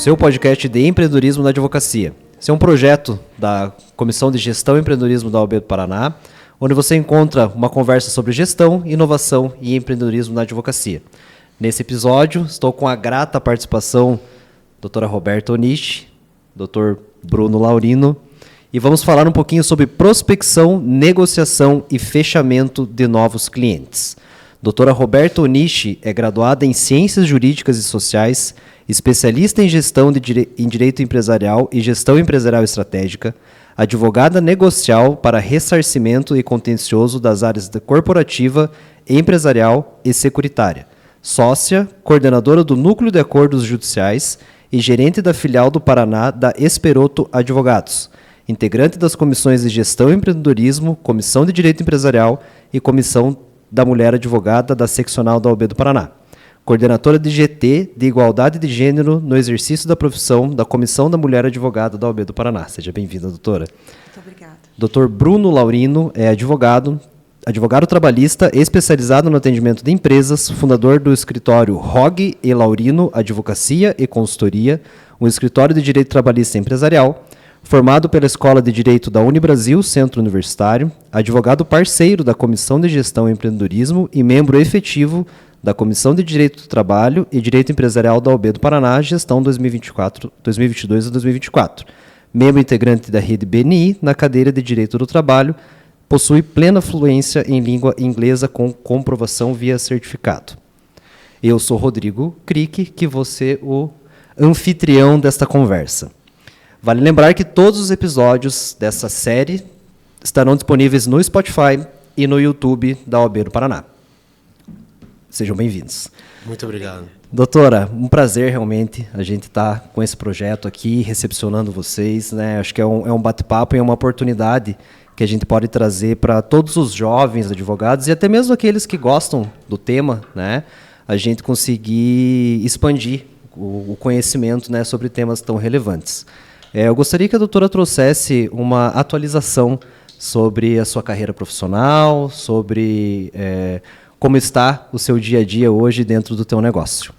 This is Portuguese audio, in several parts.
seu podcast de empreendedorismo na advocacia. Esse é um projeto da Comissão de Gestão e Empreendedorismo da OAB do Paraná, onde você encontra uma conversa sobre gestão, inovação e empreendedorismo na advocacia. Nesse episódio, estou com a grata participação da doutora Roberta Onishi, doutor Bruno Laurino, e vamos falar um pouquinho sobre prospecção, negociação e fechamento de novos clientes. Doutora Roberta Onishi é graduada em Ciências Jurídicas e Sociais, especialista em gestão em direito empresarial e gestão empresarial estratégica, advogada negocial para ressarcimento e contencioso das áreas de corporativa, empresarial e securitária, sócia, coordenadora do Núcleo de Acordos Judiciais e gerente da filial do Paraná da Esperoto Advogados, integrante das comissões de Gestão e Empreendedorismo, Comissão de Direito Empresarial e Comissão da Mulher Advogada da Seccional da OAB do Paraná. Coordenadora de GT de Igualdade de Gênero no exercício da profissão da Comissão da Mulher Advogada da OAB do Paraná. Seja bem-vinda, doutora. Muito obrigada. Doutor Bruno Laurino é advogado trabalhista especializado no atendimento de empresas, fundador do escritório Rog e Laurino Advocacia e Consultoria, um escritório de direito trabalhista empresarial, formado pela Escola de Direito da Unibrasil, Centro Universitário, advogado parceiro da Comissão de Gestão e Empreendedorismo e membro efetivo da Comissão de Direito do Trabalho e Direito Empresarial da OAB do Paraná, gestão 2022 a 2024. Membro integrante da rede BNI na cadeira de Direito do Trabalho, possui plena fluência em língua inglesa com comprovação via certificado. Eu sou Rodrigo Crick, que vou ser o anfitrião desta conversa. Vale lembrar que todos os episódios dessa série estarão disponíveis no Spotify e no YouTube da OAB do Paraná. Sejam bem-vindos. Muito obrigado. Doutora, um prazer realmente a gente estar com esse projeto aqui, recepcionando vocês, né? Acho que é um bate-papo e é uma oportunidade que a gente pode trazer para todos os jovens advogados e até mesmo aqueles que gostam do tema, né? A gente conseguir expandir o conhecimento, né, sobre temas tão relevantes. Eu gostaria que a doutora trouxesse uma atualização sobre a sua carreira profissional, sobre como está o seu dia a dia hoje dentro do teu negócio.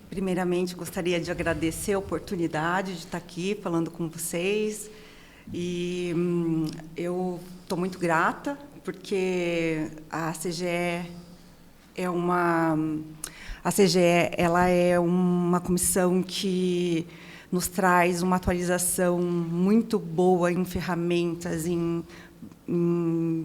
Primeiramente, gostaria de agradecer a oportunidade de estar aqui falando com vocês. E eu estou muito grata, porque a CGE ela é uma comissão que nos traz uma atualização muito boa em ferramentas, em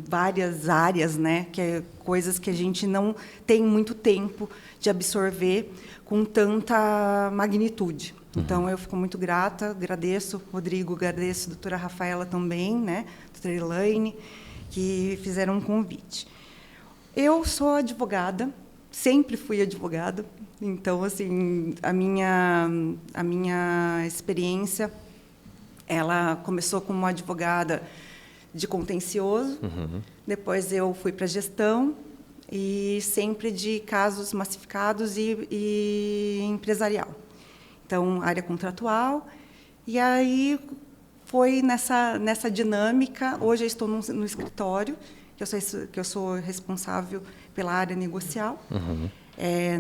várias áreas, né, que é coisas que a gente não tem muito tempo de absorver com tanta magnitude. Então, eu fico muito grata, agradeço, Rodrigo, agradeço a doutora Rafaela também, né, doutora Elaine, que fizeram um convite. Eu sou advogada, sempre fui advogada, então, assim, a minha experiência, ela começou como uma advogada de contencioso, depois eu fui para gestão, e sempre de casos massificados e empresarial. Então, área contratual, e aí foi nessa dinâmica. Hoje eu estou no escritório, que eu sou responsável pela área negocial.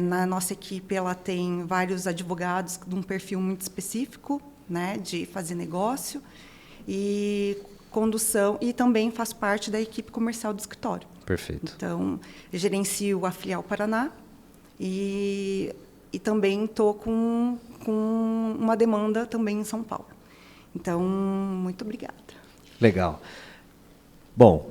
Na nossa equipe, ela tem vários advogados de um perfil muito específico, né, de fazer negócio e condução, e também faço parte da equipe comercial do escritório. Perfeito. Então, eu gerencio a filial Paraná e também estou com uma demanda também em São Paulo. Então, muito obrigada. Legal. Bom,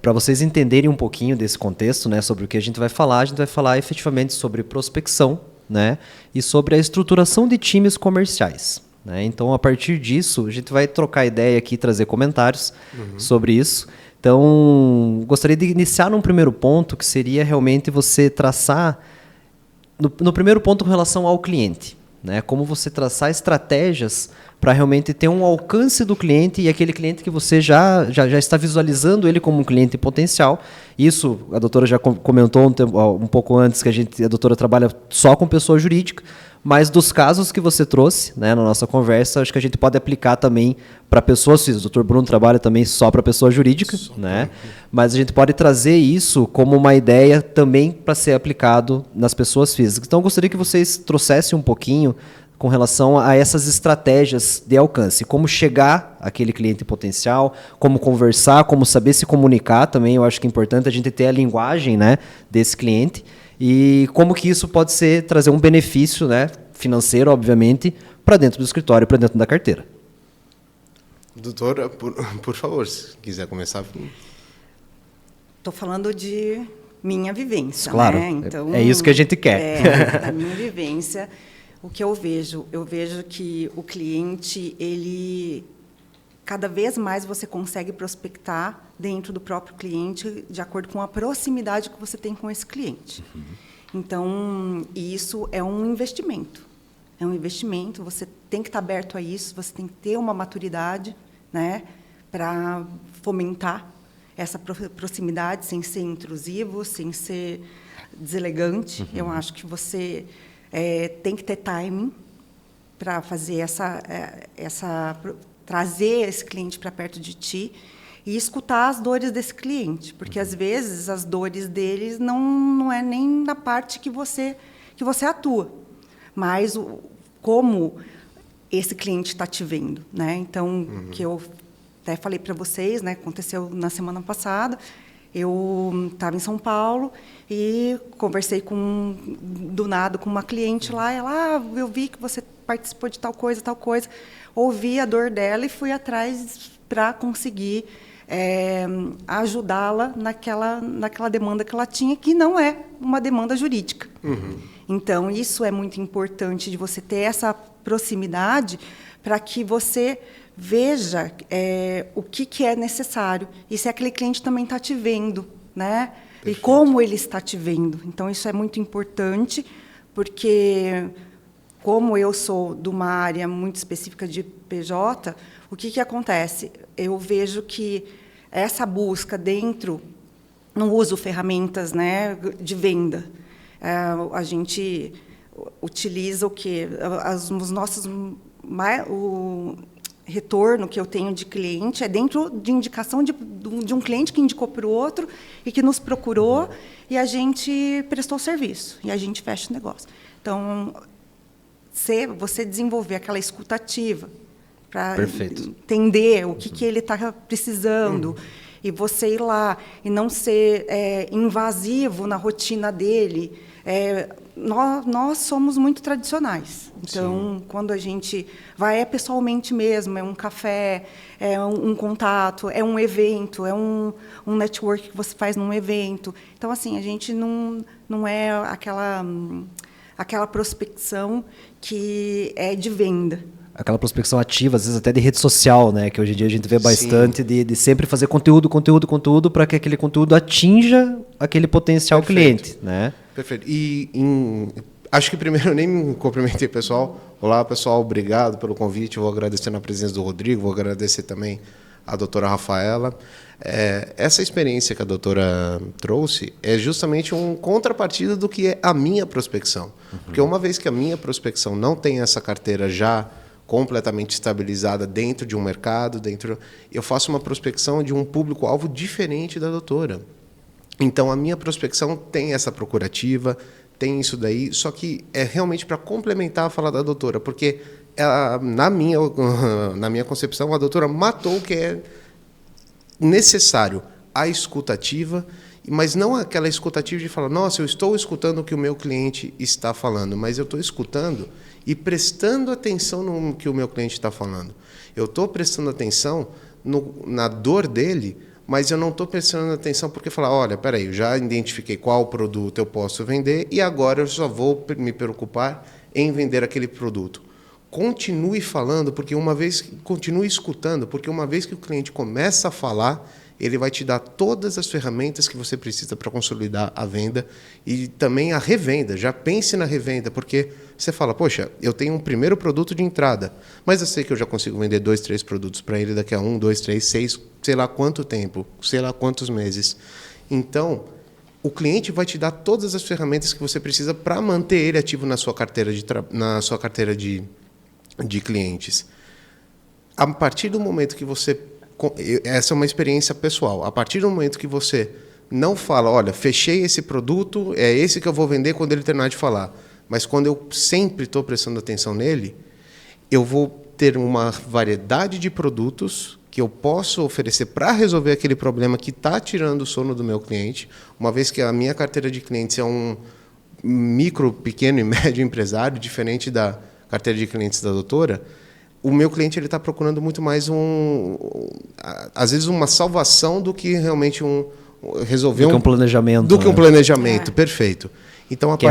para vocês entenderem um pouquinho desse contexto, né, sobre o que a gente vai falar efetivamente sobre prospecção, né, e sobre a estruturação de times comerciais. Né? Então, a partir disso, a gente vai trocar ideia aqui, trazer comentários sobre isso. Então, gostaria de iniciar num primeiro ponto, que seria realmente você traçar, no primeiro ponto, com relação ao cliente. Né? Como você traçar estratégias para realmente ter um alcance do cliente e aquele cliente que você já está visualizando ele como um cliente potencial. Isso, a doutora já comentou um pouco antes, que a doutora trabalha só com pessoa jurídica, mas dos casos que você trouxe, né, na nossa conversa, acho que a gente pode aplicar também para pessoas físicas. O doutor Bruno trabalha também só para pessoa jurídica, né? Mas a gente pode trazer isso como uma ideia também para ser aplicado nas pessoas físicas. Então, eu gostaria que vocês trouxessem um pouquinho com relação a essas estratégias de alcance. Como chegar àquele cliente potencial, como conversar, como saber se comunicar também. Eu acho que é importante a gente ter a linguagem, né, desse cliente e como que isso pode trazer um benefício, né, financeiro, obviamente, para dentro do escritório, para dentro da carteira. Doutora, por favor, se quiser começar. Estou falando de minha vivência, claro, né? Então, é isso que a gente quer. A minha vivência, o que eu vejo que o cliente, ele cada vez mais você consegue prospectar dentro do próprio cliente de acordo com a proximidade que você tem com esse cliente. Uhum. Então, isso é um investimento. É um investimento, você tem que estar aberto a isso, você tem que ter uma maturidade, né, para fomentar essa proximidade sem ser intrusivo, sem ser deselegante. Uhum. Eu acho que você tem que ter timing para fazer trazer esse cliente para perto de ti e escutar as dores desse cliente, porque às vezes as dores deles não é nem na parte que você atua, mas como esse cliente está te vendo, né? Então, que eu até falei para vocês, né? Aconteceu na semana passada. Eu estava em São Paulo e conversei do nada com uma cliente lá. Ela, eu vi que você participou de tal coisa. Ouvi a dor dela e fui atrás para conseguir ajudá-la naquela demanda que ela tinha, que não é uma demanda jurídica. Uhum. Então, isso é muito importante de você ter essa proximidade para que você veja o que é necessário e se aquele cliente também está te vendo, né? Perfeito. E como ele está te vendo. Então, isso é muito importante, porque, como eu sou de uma área muito específica de PJ, o que acontece? Eu vejo que essa busca dentro, não uso ferramentas, né, de venda. A gente utiliza o quê? Os nossos... O retorno que eu tenho de cliente é dentro de indicação de um cliente que indicou para o outro e que nos procurou e a gente prestou serviço e a gente fecha o negócio. Então, você desenvolver aquela escutativa para entender o que ele está precisando e você ir lá e não ser invasivo na rotina dele. Nós somos muito tradicionais. Então, sim, quando a gente vai, pessoalmente mesmo, é um café, é um contato, é um evento, é um network que você faz num evento. Então, assim, a gente não é aquela prospecção que é de venda. Aquela prospecção ativa, às vezes até de rede social, né? Que hoje em dia a gente vê bastante de sempre fazer conteúdo para que aquele conteúdo atinja aquele potencial cliente, né? Perfeito. Acho que primeiro eu nem me cumprimentei, pessoal. Olá, pessoal, obrigado pelo convite. Eu vou agradecer a presença do Rodrigo, vou agradecer também a doutora Rafaela. Essa experiência que a doutora trouxe é justamente um contrapartida do que é a minha prospecção. Uhum. Porque uma vez que a minha prospecção não tem essa carteira já completamente estabilizada dentro de um mercado, eu faço uma prospecção de um público-alvo diferente da doutora. Então, a minha prospecção tem essa procurativa, tem isso daí, só que é realmente para complementar a fala da doutora, porque na minha concepção, a doutora matou o que é necessário, a escutativa, mas não aquela escutativa de falar, nossa, eu estou escutando o que o meu cliente está falando, mas eu estou escutando e prestando atenção no que o meu cliente está falando. Eu estou prestando atenção na dor dele, mas eu não estou prestando atenção porque falar, olha, peraí, eu já identifiquei qual produto eu posso vender e agora eu só vou me preocupar em vender aquele produto. Continue falando, continue escutando, porque uma vez que o cliente começa a falar, ele vai te dar todas as ferramentas que você precisa para consolidar a venda e também a revenda. Já pense na revenda, porque você fala, poxa, eu tenho um primeiro produto de entrada, mas eu sei que eu já consigo vender 2, 3 produtos para ele daqui a 1, 2, 3, 6, sei lá quanto tempo, sei lá quantos meses. Então, o cliente vai te dar todas as ferramentas que você precisa para manter ele ativo na sua carteira de clientes. A partir do momento que você... Essa é uma experiência pessoal. A partir do momento que você não fala, olha, fechei esse produto, é esse que eu vou vender quando ele terminar de falar. mas quando eu sempre estou prestando atenção nele, eu vou ter uma variedade de produtos que eu posso oferecer para resolver aquele problema que está tirando o sono do meu cliente, uma vez que a minha carteira de clientes é um micro, pequeno e médio empresário, diferente da carteira de clientes da doutora. O meu cliente ele está procurando muito mais às vezes uma salvação do que realmente resolver do que um planejamento. Do que um planejamento, perfeito. Então, que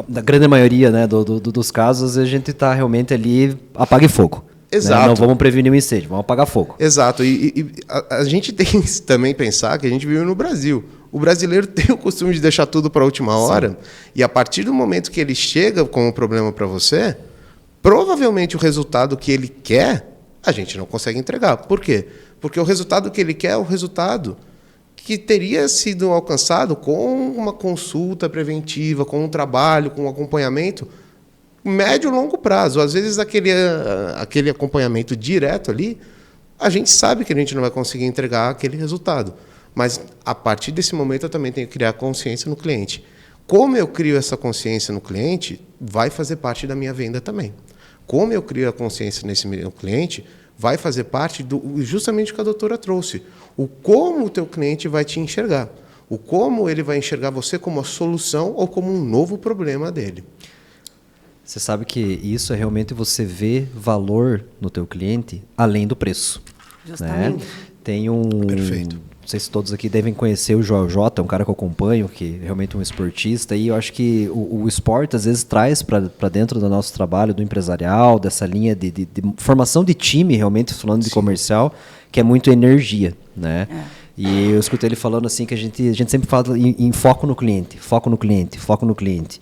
na grande maioria, né, dos casos, a gente está realmente ali apaga e fogo. Exato. Né? Não vamos prevenir um incêndio, vamos apagar fogo. Exato. E a gente tem que também pensar que a gente vive no Brasil. O brasileiro tem o costume de deixar tudo para a última hora. Sim. E a partir do momento que ele chega com um problema para você, provavelmente o resultado que ele quer, a gente não consegue entregar. Por quê? Porque o resultado que ele quer é o resultado que teria sido alcançado com uma consulta preventiva, com um trabalho, com um acompanhamento médio e longo prazo. Às vezes, aquele acompanhamento direto ali, a gente sabe que a gente não vai conseguir entregar aquele resultado. Mas, a partir desse momento, eu também tenho que criar consciência no cliente. Como eu crio essa consciência no cliente, vai fazer parte da minha venda também. Como eu crio a consciência nesse meu cliente, vai fazer parte justamente o que a doutora trouxe. O como o teu cliente vai te enxergar. O como ele vai enxergar você como a solução ou como um novo problema dele. Você sabe que isso é realmente você ver valor no teu cliente além do preço. Justamente. Né? Tem um... Perfeito. Não sei se todos aqui devem conhecer o Joel J, um cara que eu acompanho, que é realmente um esportista, e eu acho que o esporte às vezes traz para dentro do nosso trabalho, do empresarial, dessa linha de formação de time, realmente falando de comercial, que é muito energia, né? E eu escutei ele falando assim que a gente sempre fala em foco no cliente, foco no cliente, foco no cliente.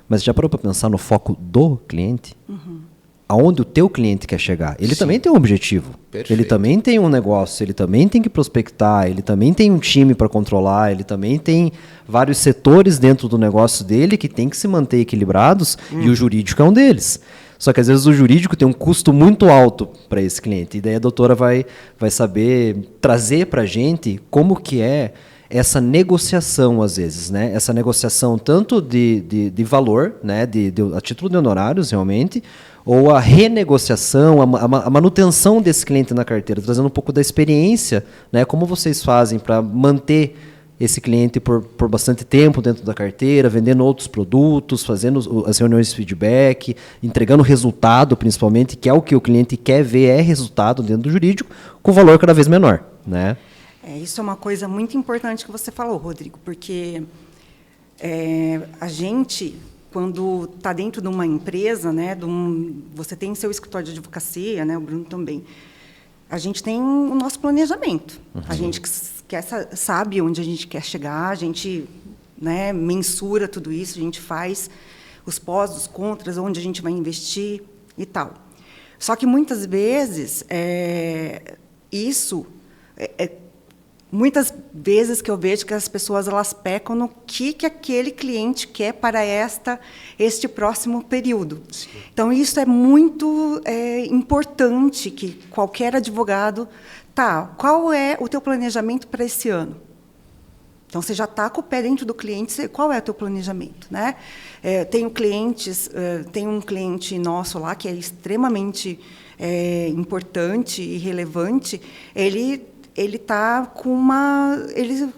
Mas já parou para pensar no foco do cliente? Uhum. Aonde o teu cliente quer chegar? Ele também tem um objetivo. Perfeito. Ele também tem um negócio, ele também tem que prospectar, ele também tem um time para controlar, ele também tem vários setores dentro do negócio dele que tem que se manter equilibrados e o jurídico é um deles. Só que às vezes o jurídico tem um custo muito alto para esse cliente. E daí a doutora vai saber trazer para a gente como que é essa negociação, às vezes, né? Essa negociação tanto de valor, né? A título de honorários, realmente, ou a renegociação, a manutenção desse cliente na carteira, trazendo um pouco da experiência, né? Como vocês fazem para manter esse cliente por bastante tempo dentro da carteira, vendendo outros produtos, fazendo as reuniões de feedback, entregando resultado, principalmente, que é o que o cliente quer ver, é resultado dentro do jurídico, com valor cada vez menor, né? Isso é uma coisa muito importante que você falou, Rodrigo, porque a gente, quando está dentro de uma empresa, né, você tem seu escritório de advocacia, né, o Bruno também, a gente tem o nosso planejamento. Uhum. A gente sabe onde a gente quer chegar, a gente, né, mensura tudo isso, a gente faz os pós, os contras, onde a gente vai investir e tal. Só que, muitas vezes, muitas vezes que eu vejo que as pessoas elas pecam no que aquele cliente quer para este próximo período. Sim. Então, isso é muito importante que qualquer advogado... qual é o teu planejamento para esse ano? Então, você já está com o pé dentro do cliente, qual é o teu planejamento? Né? Tem um cliente nosso lá que é extremamente importante e relevante, ele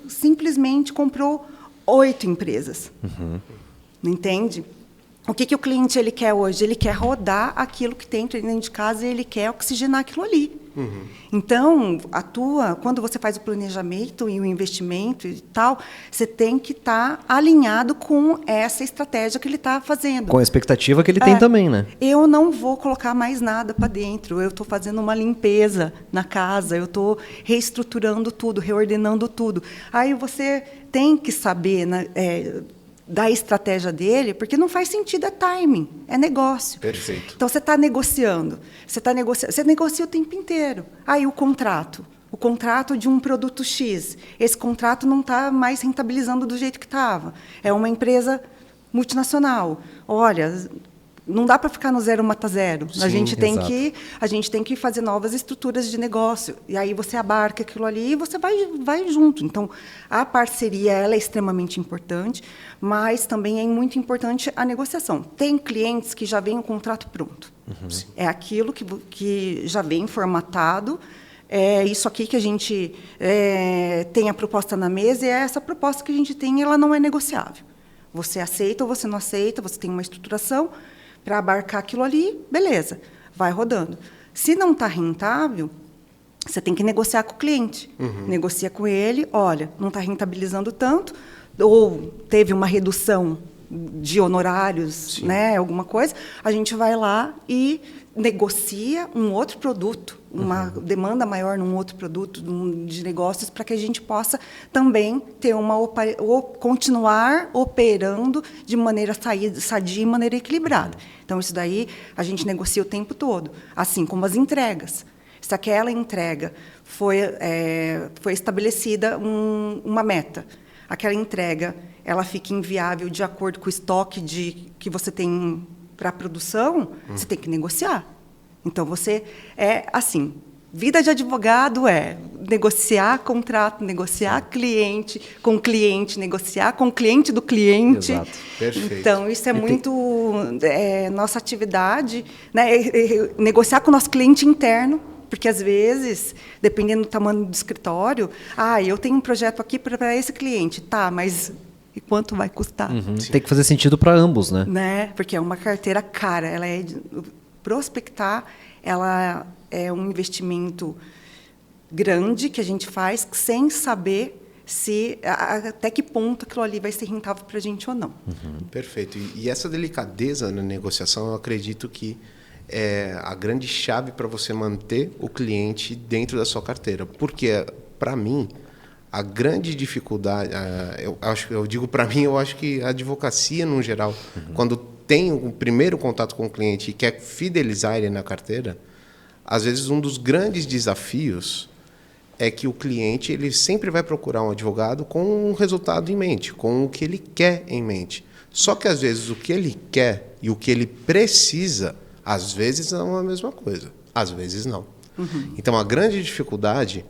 simplesmente comprou 8 empresas. Uhum. Não entende? O que o cliente ele quer hoje? Ele quer rodar aquilo que tem dentro de casa e ele quer oxigenar aquilo ali. Uhum. Então, quando você faz o planejamento e o investimento e tal, você tem que estar alinhado com essa estratégia que ele está fazendo. Com a expectativa que ele tem também, né? Eu não vou colocar mais nada para dentro, eu estou fazendo uma limpeza na casa, eu estou reestruturando tudo, reordenando tudo. Aí você tem que saber... da estratégia dele, porque não faz sentido, é timing, é negócio. Perfeito. Então, você está negociando, você negocia o tempo inteiro. Aí, o contrato de um produto X, esse contrato não está mais rentabilizando do jeito que estava. É uma empresa multinacional. Olha, não dá para ficar no zero mata zero. Sim, a gente tem que fazer novas estruturas de negócio. E aí você abarca aquilo ali e você vai junto. Então, a parceria ela é extremamente importante, mas também é muito importante a negociação. Tem clientes que já vêm o contrato pronto. É aquilo que já vem formatado. É isso aqui que a gente tem a proposta na mesa, e essa proposta que a gente tem, ela não é negociável. Você aceita ou você não aceita, você tem uma estruturação para abarcar aquilo ali, beleza, vai rodando. Se não está rentável, você tem que negociar com o cliente. Negocia com ele, olha, não está rentabilizando tanto, ou teve uma redução de honorários, né, alguma coisa, a gente vai lá e negocia um outro produto, uma demanda maior num outro produto de negócios, para que a gente possa também ter continuar operando de maneira sadia e maneira equilibrada. Então, isso daí a gente negocia o tempo todo, assim como as entregas. Se aquela entrega foi estabelecida uma meta, aquela entrega ela fica inviável de acordo com o estoque que você tem para a produção, você tem que negociar. Então, você assim, vida de advogado é negociar contrato, negociar cliente, negociar com o cliente do cliente. Exato. Perfeito. Então, isso é muito nossa atividade, né? Negociar com o nosso cliente interno, porque, às vezes, dependendo do tamanho do escritório, eu tenho um projeto aqui para esse cliente, tá, mas e quanto vai custar? Tem que fazer sentido para ambos, né? Porque é uma carteira cara. Prospectar, ela é um investimento grande que a gente faz sem saber até que ponto aquilo ali vai ser rentável para a gente ou não. Perfeito. E essa delicadeza na negociação, eu acredito que é a grande chave para você manter o cliente dentro da sua carteira. Porque, para mim, a grande dificuldade, eu digo para mim, eu acho que a advocacia, no geral, quando tem o primeiro contato com o cliente e quer fidelizar ele na carteira, às vezes um dos grandes desafios é que o cliente ele sempre vai procurar um advogado com um resultado em mente, com o que ele quer em mente. Só que, às vezes, o que ele quer e o que ele precisa, às vezes não é a mesma coisa, às vezes não. Então, a grande dificuldade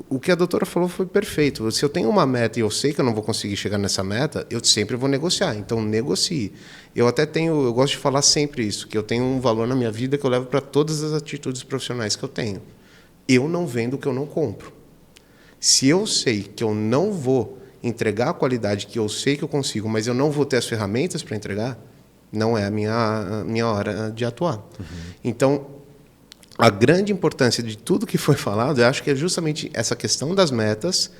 o que a doutora falou foi perfeito. Se eu tenho uma meta e eu sei que eu não vou conseguir chegar nessa meta, eu sempre vou negociar. Então, negocie. Eu gosto de falar sempre isso, que eu tenho um valor na minha vida que eu levo para todas as atitudes profissionais que eu tenho. Eu não vendo o que eu não compro. Se eu sei que eu não vou entregar a qualidade que eu sei que eu consigo, mas eu não vou ter as ferramentas para entregar, não é a minha hora de atuar. Então, a grande importância de tudo que foi falado, eu acho que é justamente essa questão das metas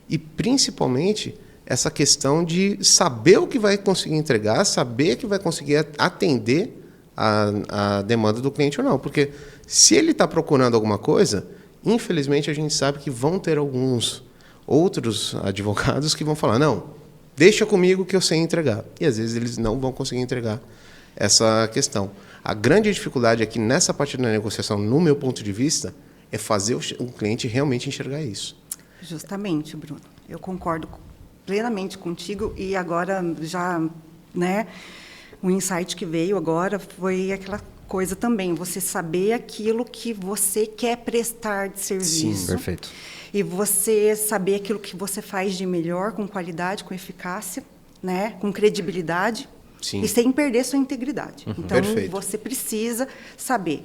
e, principalmente, essa questão de saber o que vai conseguir entregar, saber que vai conseguir atender a demanda do cliente ou não. Porque se ele está procurando alguma coisa, infelizmente, a gente sabe que vão ter alguns outros advogados que vão falar, não, deixa comigo que eu sei entregar. E, às vezes, eles não vão conseguir entregar essa questão. A grande dificuldade aqui nessa parte da negociação, no meu ponto de vista, é fazer o cliente realmente enxergar isso. Justamente, Bruno. Eu concordo plenamente contigo e agora já, né, o insight que veio agora foi aquela coisa também, você saber aquilo que você quer prestar de serviço. Sim, perfeito. E você saber aquilo que você faz de melhor, com qualidade, com eficácia, né, com credibilidade. Sim. E sem perder sua integridade. Então, Perfeito. Você precisa saber.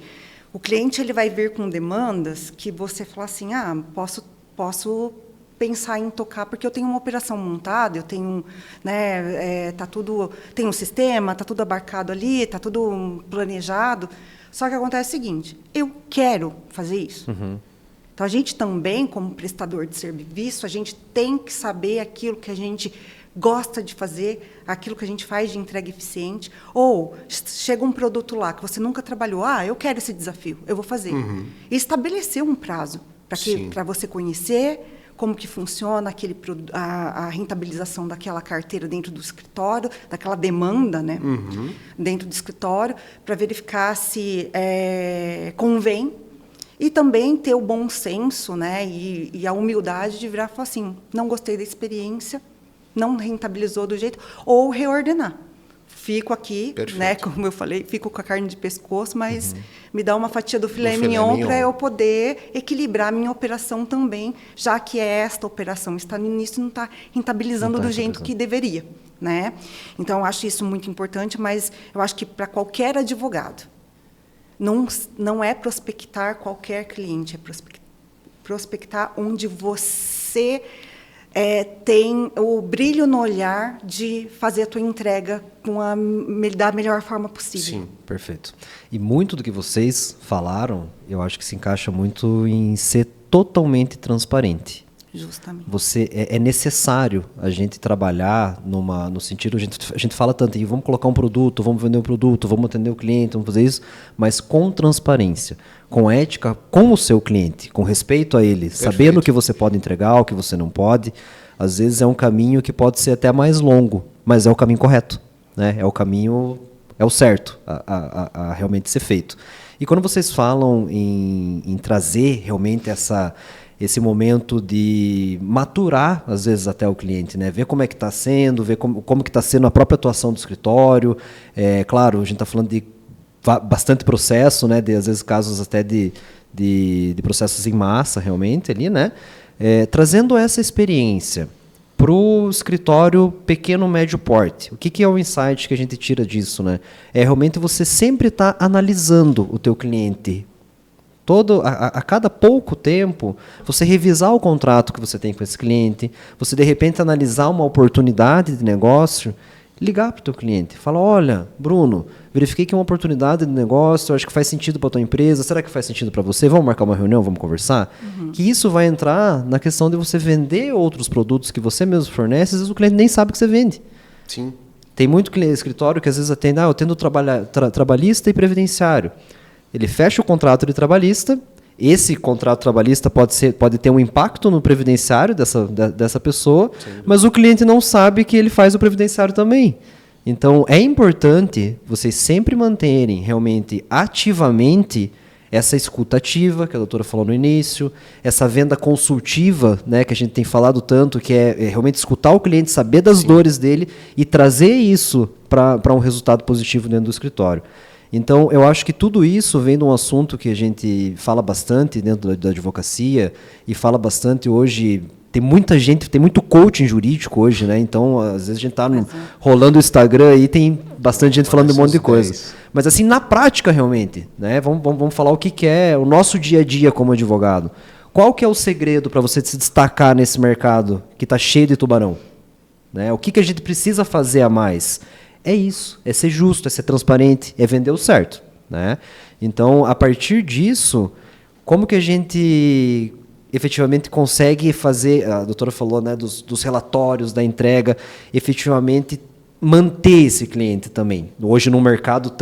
O cliente ele vai vir com demandas que você fala assim, posso pensar em tocar, porque eu tenho uma operação montada, eu tenho, né, tem um sistema, está tudo abarcado ali, está tudo planejado. Só que acontece o seguinte, eu quero fazer isso. Então, a gente também, como prestador de serviço, a gente tem que saber aquilo que a gente gosta de fazer, aquilo que a gente faz de entrega eficiente, ou chega um produto lá que você nunca trabalhou, eu quero esse desafio, eu vou fazer. E estabelecer um prazo para você conhecer como que funciona a rentabilização daquela carteira dentro do escritório, daquela demanda, né, dentro do escritório, para verificar se convém, e também ter o bom senso, né, e a humildade de virar e falar assim, não gostei da experiência, não rentabilizou do jeito, ou reordenar. fico aqui, Perfeito. né, como eu falei, fico com a carne de pescoço, mas me dá uma fatia do filé mignon para eu poder equilibrar a minha operação também, já que esta operação está no início e não está rentabilizando do jeito que deveria, né? Então, eu acho isso muito importante, mas eu acho que para qualquer advogado, não é prospectar qualquer cliente, é prospectar onde você tem o brilho no olhar de fazer a tua entrega da melhor forma possível. Sim, perfeito. E muito do que vocês falaram, eu acho que se encaixa muito em ser totalmente transparente. Justamente. É necessário a gente trabalhar no sentido, a gente fala tanto em vamos colocar um produto, vamos vender um produto, vamos atender o cliente, vamos fazer isso, mas com transparência, com ética, com o seu cliente, com respeito a ele, sabendo o que você pode entregar, o que você não pode. Às vezes é um caminho que pode ser até mais longo, mas é o caminho correto, né? É o caminho, é o certo a realmente ser feito. E quando vocês falam em trazer realmente esse momento de maturar, às vezes, até o cliente, né? Ver como é que está sendo, ver como que está sendo a própria atuação do escritório. Claro, a gente está falando de bastante processo, né? Às vezes, casos até de processos em massa, realmente, ali, né? Trazendo essa experiência para o escritório pequeno, médio porte. O que é o insight que a gente tira disso, né? É realmente você sempre estar analisando o teu cliente. A cada pouco tempo, você revisar o contrato que você tem com esse cliente, você de repente analisar uma oportunidade de negócio, ligar para o teu cliente, falar, olha, Bruno, verifiquei que é uma oportunidade de negócio, acho que faz sentido para a tua empresa, será que faz sentido para você? Vamos marcar uma reunião, vamos conversar? Que isso vai entrar na questão de você vender outros produtos que você mesmo fornece, às vezes o cliente nem sabe que você vende. Sim. Tem muito escritório que às vezes atende, eu atendo trabalhista e previdenciário. Ele fecha o contrato de trabalhista, esse contrato trabalhista pode ter um impacto no previdenciário dessa pessoa, mas o cliente não sabe que ele faz o previdenciário também. Então, é importante vocês sempre manterem realmente ativamente essa escuta ativa, que a doutora falou no início, essa venda consultiva, né, que a gente tem falado tanto, que é realmente escutar o cliente, saber das dores dele e trazer isso para um resultado positivo dentro do escritório. Então, eu acho que tudo isso vem de um assunto que a gente fala bastante dentro da advocacia e fala bastante hoje. Tem muita gente, tem muito coaching jurídico hoje, né? Então, às vezes a gente está rolando o Instagram aí, tem bastante gente falando de um monte de coisa. Mas assim, na prática realmente, né? Vamos falar o que é o nosso dia a dia como advogado. Qual que é o segredo para você se destacar nesse mercado que está cheio de tubarão? Né? O que a gente precisa fazer a mais? É isso, é ser justo, é ser transparente, é vender o certo, né? Então, a partir disso, como que a gente efetivamente consegue fazer, a doutora falou, né, dos relatórios, da entrega, efetivamente manter esse cliente também. Hoje, num mercado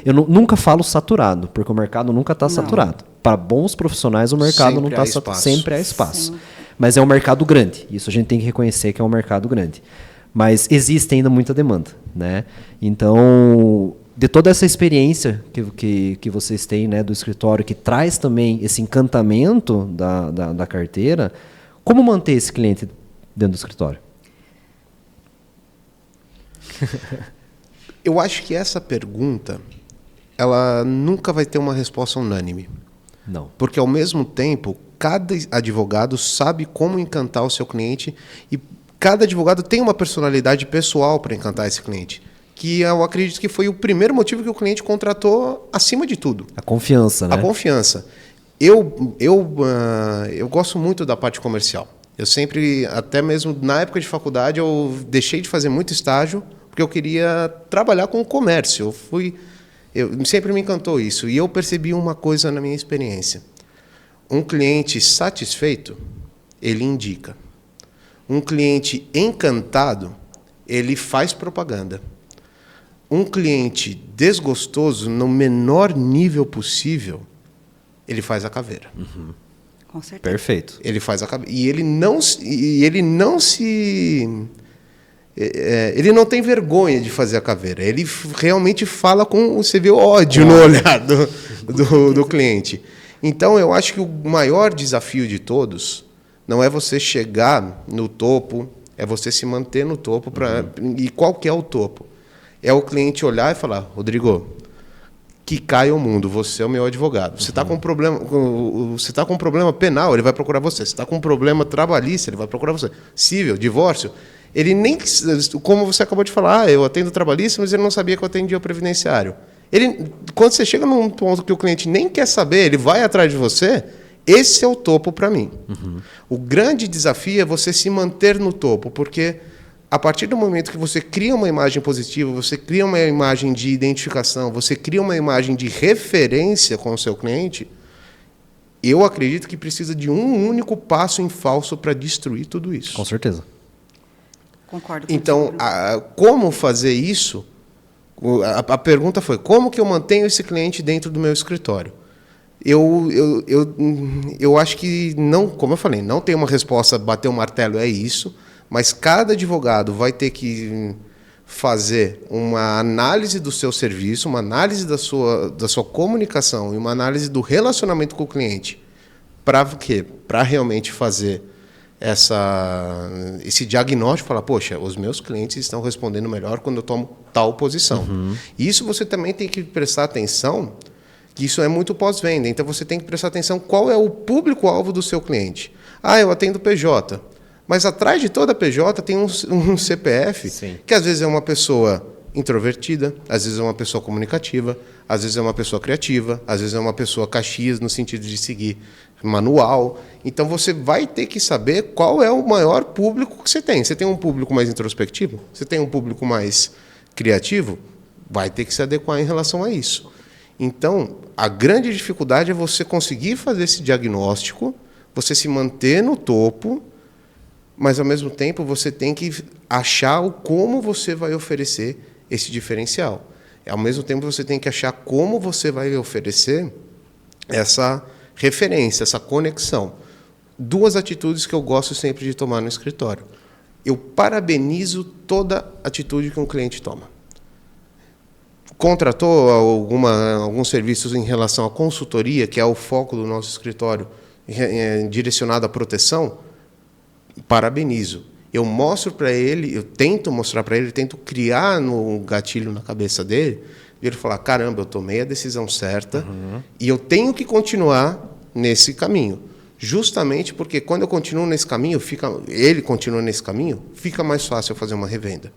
eu nunca falo saturado, porque o mercado nunca está saturado. Para bons profissionais, o mercado sempre não está saturado. Sempre há espaço. Sim. Mas é um mercado grande, isso a gente tem que reconhecer que é um mercado grande. Mas existe ainda muita demanda, né? Então, de toda essa experiência que vocês têm, né, do escritório, que traz também esse encantamento da carteira, como manter esse cliente dentro do escritório? Eu acho que essa pergunta, ela nunca vai ter uma resposta unânime. Não. Porque, ao mesmo tempo, cada advogado sabe como encantar o seu cliente e cada advogado tem uma personalidade pessoal para encantar esse cliente, que eu acredito que foi o primeiro motivo que o cliente contratou acima de tudo. A confiança, né? A confiança. Eu gosto muito da parte comercial. Eu sempre, até mesmo na época de faculdade, eu deixei de fazer muito estágio porque eu queria trabalhar com o comércio. Sempre me encantou isso. E eu percebi uma coisa na minha experiência. Um cliente satisfeito, ele indica. Um cliente encantado, ele faz propaganda. Um cliente desgostoso, no menor nível possível, ele faz a caveira. Uhum. Com certeza. Perfeito. Ele faz a caveira. E ele não tem vergonha de fazer a caveira. Ele realmente fala com... Você vê o ódio no olhar do cliente. Então, eu acho que o maior desafio de todos não é você chegar no topo, é você se manter no topo. E qual que é o topo? é o cliente olhar e falar, Rodrigo, que caia o mundo, você é o meu advogado. Você está com um problema penal, ele vai procurar você. Você está com um problema trabalhista, ele vai procurar você. Civil, divórcio, ele nem, como você acabou de falar, eu atendo trabalhista, mas ele não sabia que eu atendia o previdenciário. Quando você chega num ponto que o cliente nem quer saber, ele vai atrás de você, esse é o topo para mim. O grande desafio é você se manter no topo, porque a partir do momento que você cria uma imagem positiva, você cria uma imagem de identificação, você cria uma imagem de referência com o seu cliente, eu acredito que precisa de um único passo em falso para destruir tudo isso. Com certeza. Concordo. Então, como fazer isso? A pergunta foi, como que eu mantenho esse cliente dentro do meu escritório? Eu acho que, não, como eu falei, não tem uma resposta, bater o martelo é isso, mas cada advogado vai ter que fazer uma análise do seu serviço, uma análise da sua comunicação e uma análise do relacionamento com o cliente. Para quê? Para realmente fazer esse diagnóstico, falar, poxa, os meus clientes estão respondendo melhor quando eu tomo tal posição. Isso você também tem que prestar atenção, que isso é muito pós-venda. Então, você tem que prestar atenção qual é o público-alvo do seu cliente. Eu atendo PJ. Mas atrás de toda PJ tem um CPF, Sim. que às vezes é uma pessoa introvertida, às vezes é uma pessoa comunicativa, às vezes é uma pessoa criativa, às vezes é uma pessoa caxias no sentido de seguir manual. Então você vai ter que saber qual é o maior público que você tem. Você tem um público mais introspectivo? Você tem um público mais criativo? Vai ter que se adequar em relação a isso. Então, a grande dificuldade é você conseguir fazer esse diagnóstico, você se manter no topo, mas, ao mesmo tempo, você tem que achar como você vai oferecer esse diferencial. Ao mesmo tempo, você tem que achar como você vai oferecer essa referência, essa conexão. 2 atitudes que eu gosto sempre de tomar no escritório. Eu parabenizo toda atitude que um cliente toma. Contratou alguns serviços em relação à consultoria, que é o foco do nosso escritório, direcionado à proteção, parabenizo. Eu mostro para ele, eu tento mostrar para ele, tento criar no gatilho na cabeça dele, e ele falar, caramba, eu tomei a decisão certa e eu tenho que continuar nesse caminho. Justamente porque quando eu continuo nesse caminho, ele continua nesse caminho, fica mais fácil eu fazer uma revenda.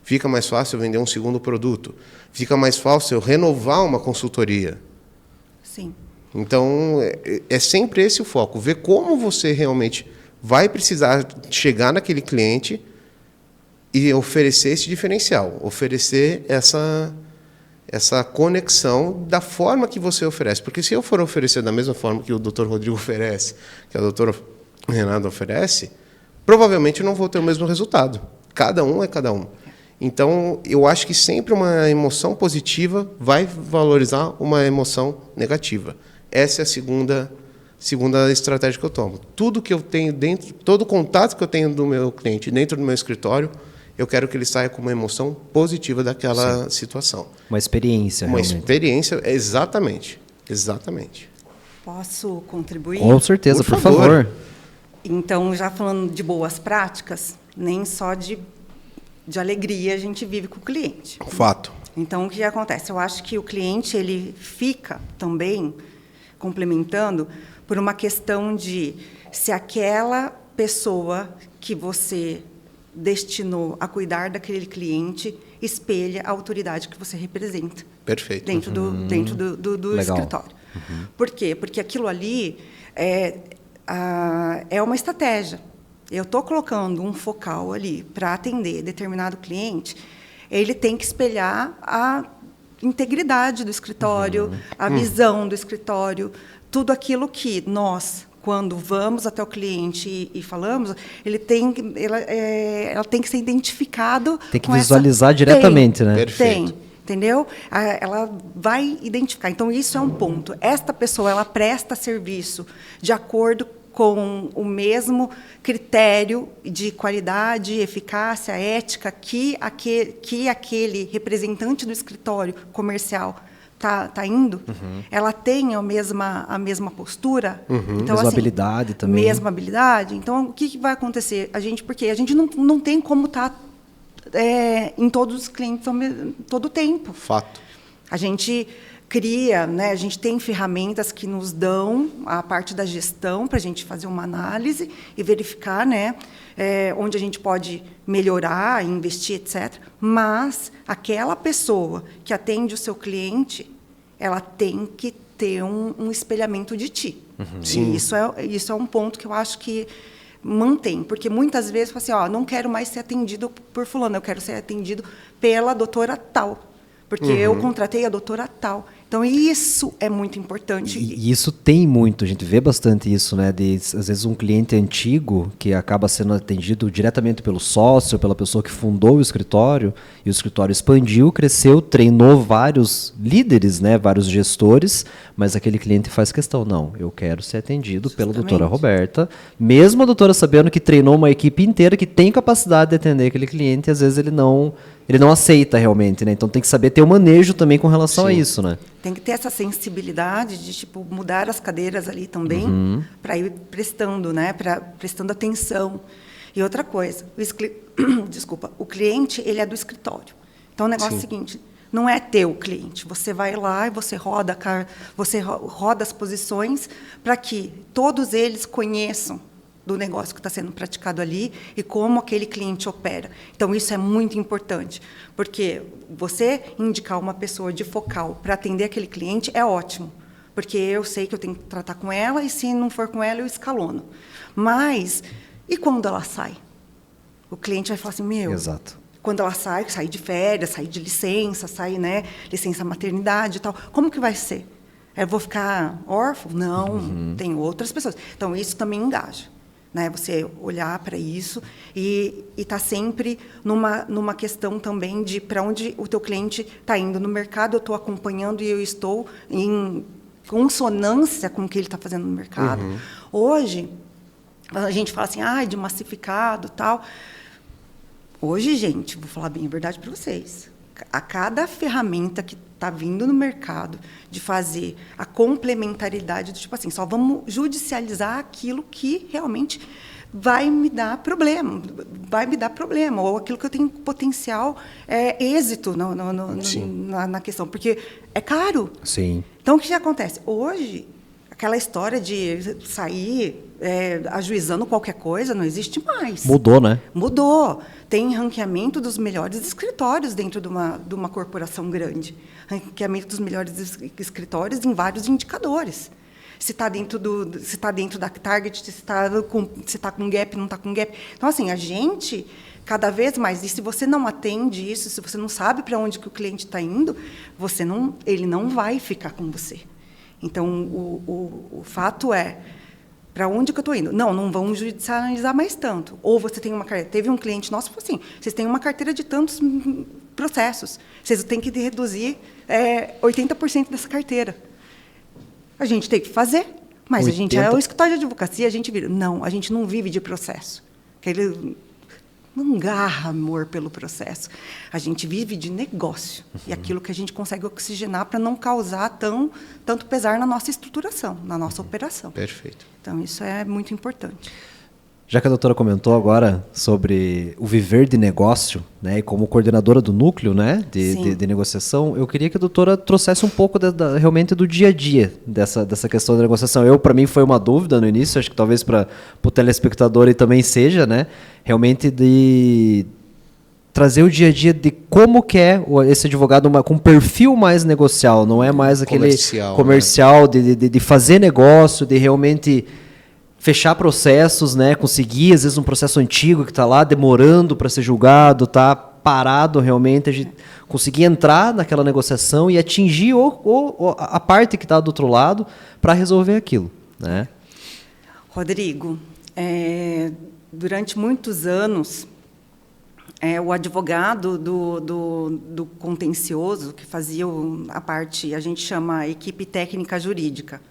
Fica mais fácil eu vender um segundo produto. Fica mais fácil eu renovar uma consultoria. Sim. Então, é sempre esse o foco. Ver como você realmente vai precisar chegar naquele cliente e oferecer esse diferencial, oferecer essa conexão da forma que você oferece. Porque se eu for oferecer da mesma forma que o Dr. Rodrigo oferece, que a doutora Renata oferece, provavelmente eu não vou ter o mesmo resultado. Cada um é cada um. Então, eu acho que sempre uma emoção positiva vai valorizar uma emoção negativa. Essa é a segunda estratégia que eu tomo. Tudo que eu tenho dentro, todo contato que eu tenho do meu cliente dentro do meu escritório, eu quero que ele saia com uma emoção positiva daquela situação. Uma experiência, Uma realmente. experiência, exatamente. Exatamente. Posso contribuir? Com certeza, por favor. Então, já falando de boas práticas, nem só de alegria a gente vive com o cliente. Fato. Então, o que acontece? Eu acho que o cliente ele fica também complementando por uma questão de se aquela pessoa que você destinou a cuidar daquele cliente espelha a autoridade que você representa. Perfeito. Dentro do escritório. Por quê? Porque aquilo ali é uma estratégia. Eu estou colocando um focal ali para atender determinado cliente, ele tem que espelhar a integridade do escritório, a visão do escritório, tudo aquilo que nós, quando vamos até o cliente e falamos, ela tem que ser identificado. Tem que visualizar diretamente, né? Perfeito. Tem. Entendeu? Ela vai identificar. Então, isso é um ponto. Esta pessoa, ela presta serviço de acordo com o mesmo critério de qualidade, eficácia, ética que aquele representante do escritório comercial está indo. Ela tem a mesma postura. Então, mesma habilidade também. Mesma habilidade. Então, o que vai acontecer? Porque a gente não tem como estar em todos os clientes todo o tempo. Fato. A gente cria, né, a gente tem ferramentas que nos dão a parte da gestão para a gente fazer uma análise e verificar, né, onde a gente pode melhorar, investir, etc. Mas aquela pessoa que atende o seu cliente, ela tem que ter um espelhamento de ti. Sim. E isso é um ponto que eu acho que mantém, porque muitas vezes fala assim, ó, não quero mais ser atendido por fulano, eu quero ser atendido pela doutora tal, porque eu contratei a doutora tal. Então, isso é muito importante. E isso tem muito, a gente vê bastante isso, né? Às vezes um cliente antigo que acaba sendo atendido diretamente pelo sócio, pela pessoa que fundou o escritório, e o escritório expandiu, cresceu, treinou vários líderes, né? Vários gestores, mas aquele cliente faz questão, não, eu quero ser atendido pela doutora Roberta, mesmo a doutora sabendo que treinou uma equipe inteira que tem capacidade de atender aquele cliente, e às vezes ele não aceita realmente, né? Então tem que saber ter o manejo também com relação a isso, né? Tem que ter essa sensibilidade de tipo mudar as cadeiras ali também para ir prestando, né? Prestando atenção. E outra coisa, desculpa, o cliente ele é do escritório. Então o negócio é o seguinte, não é teu cliente. Você vai lá e você roda as posições para que todos eles conheçam do negócio que está sendo praticado ali e como aquele cliente opera. Então, isso é muito importante, porque você indicar uma pessoa de focal para atender aquele cliente é ótimo, porque eu sei que eu tenho que tratar com ela e, se não for com ela, eu escalono. Mas, e quando ela sai? O cliente vai falar assim, meu... Exato. Quando ela sai de férias, sai de licença, né, licença maternidade e tal, como que vai ser? Eu vou ficar órfão? Não, tem outras pessoas. Então, isso também engaja. Né, você olhar para isso e estar sempre numa questão também de para onde o teu cliente está indo no mercado, eu estou acompanhando e eu estou em consonância com o que ele está fazendo no mercado. Hoje, a gente fala assim, de massificado e tal. Hoje, gente, vou falar bem a verdade para vocês, a cada ferramenta que está vindo no mercado de fazer a complementaridade do tipo assim, só vamos judicializar aquilo que realmente vai me dar problema, ou aquilo que eu tenho potencial êxito na questão, porque é caro. Sim. Então, o que acontece? Hoje, aquela história de sair ajuizando qualquer coisa não existe mais. Mudou, né? Mudou. Tem ranqueamento dos melhores escritórios dentro de uma corporação grande. Ranqueamento dos melhores escritórios em vários indicadores. Se está dentro da target, se está com gap, não está com gap. Então, assim, a gente, cada vez mais, e se você não atende isso, se você não sabe para onde que o cliente está indo, ele não vai ficar com você. Então, o fato é, para onde que eu estou indo? Não vamos judicializar mais tanto. Ou você tem uma carteira... Teve um cliente nosso que falou assim, vocês têm uma carteira de tantos processos, vocês têm que reduzir 80% dessa carteira. A gente tem que fazer, mas 80... a gente é o escritório de advocacia, a gente vira... Não, a gente não vive de processo. Ele não garra amor pelo processo. A gente vive de negócio. E aquilo que a gente consegue oxigenar para não causar tanto pesar na nossa estruturação, na nossa operação. Perfeito. Então, isso é muito importante. Já que a doutora comentou agora sobre o viver de negócio, né, e como coordenadora do núcleo, né, de negociação, eu queria que a doutora trouxesse um pouco realmente do dia a dia dessa questão da negociação. Para mim foi uma dúvida no início, acho que talvez para o telespectador e também seja, né, realmente de trazer o dia a dia de como que é esse advogado com um perfil mais negocial, não é mais aquele comercial né? de fazer negócio, de realmente fechar processos, né? Conseguir, às vezes, um processo antigo que está lá demorando para ser julgado, está parado realmente, a gente conseguir entrar naquela negociação e atingir a parte que está do outro lado para resolver aquilo, né? Rodrigo, durante muitos anos, o advogado do contencioso, que fazia a parte, a gente chama a equipe técnica jurídica,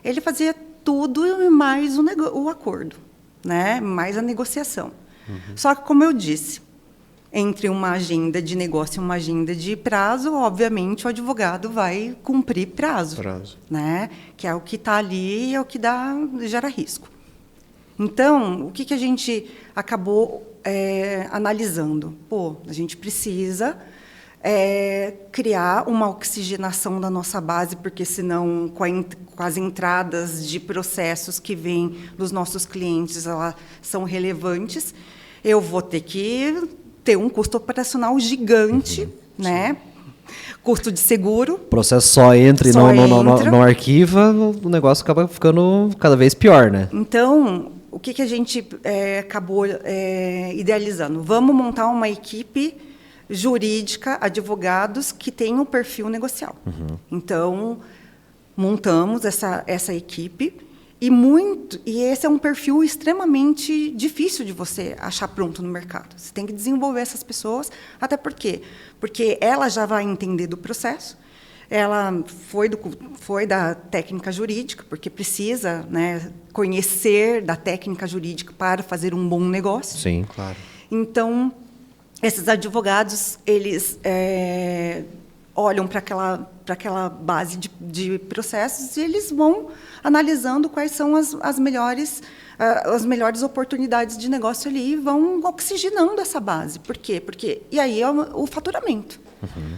ele fazia tudo e mais o acordo, né? Mais a negociação. Só que, como eu disse, entre uma agenda de negócio e uma agenda de prazo, obviamente, o advogado vai cumprir prazo. Né? Que é o que está ali, é o que gera risco. Então, o que a gente acabou analisando, a gente precisa criar uma oxigenação da nossa base, porque senão com as entradas de processos que vêm dos nossos clientes, elas são relevantes, eu vou ter que ter um custo operacional gigante, né? Custo de seguro. O processo só entra e não arquiva, o negócio acaba ficando cada vez pior, né? Então, o que a gente acabou idealizando? Vamos montar uma equipe jurídica, advogados, que tenham um perfil negocial. Então, montamos essa equipe, e esse é um perfil extremamente difícil de você achar pronto no mercado. Você tem que desenvolver essas pessoas, até porque ela já vai entender do processo, ela foi da técnica jurídica, porque precisa, né, conhecer da técnica jurídica para fazer um bom negócio. Sim, claro. Então, esses advogados, eles olham para aquela base de processos e eles vão analisando quais são as melhores oportunidades de negócio ali e vão oxigenando essa base. Por quê? E aí é o faturamento.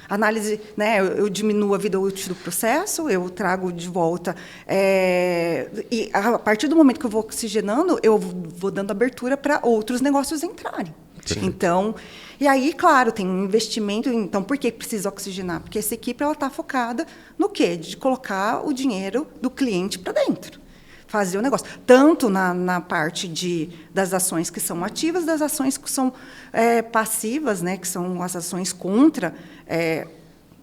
Análise, né, eu diminuo a vida útil do processo, eu trago de volta, e a partir do momento que eu vou oxigenando, eu vou dando abertura para outros negócios entrarem. Sim. Então, e aí, claro, tem um investimento. Então, por que precisa oxigenar? Porque essa equipe está focada no quê? De colocar o dinheiro do cliente para dentro, fazer o negócio. Tanto na parte das ações que são ativas, das ações que são passivas, né, que são as ações contra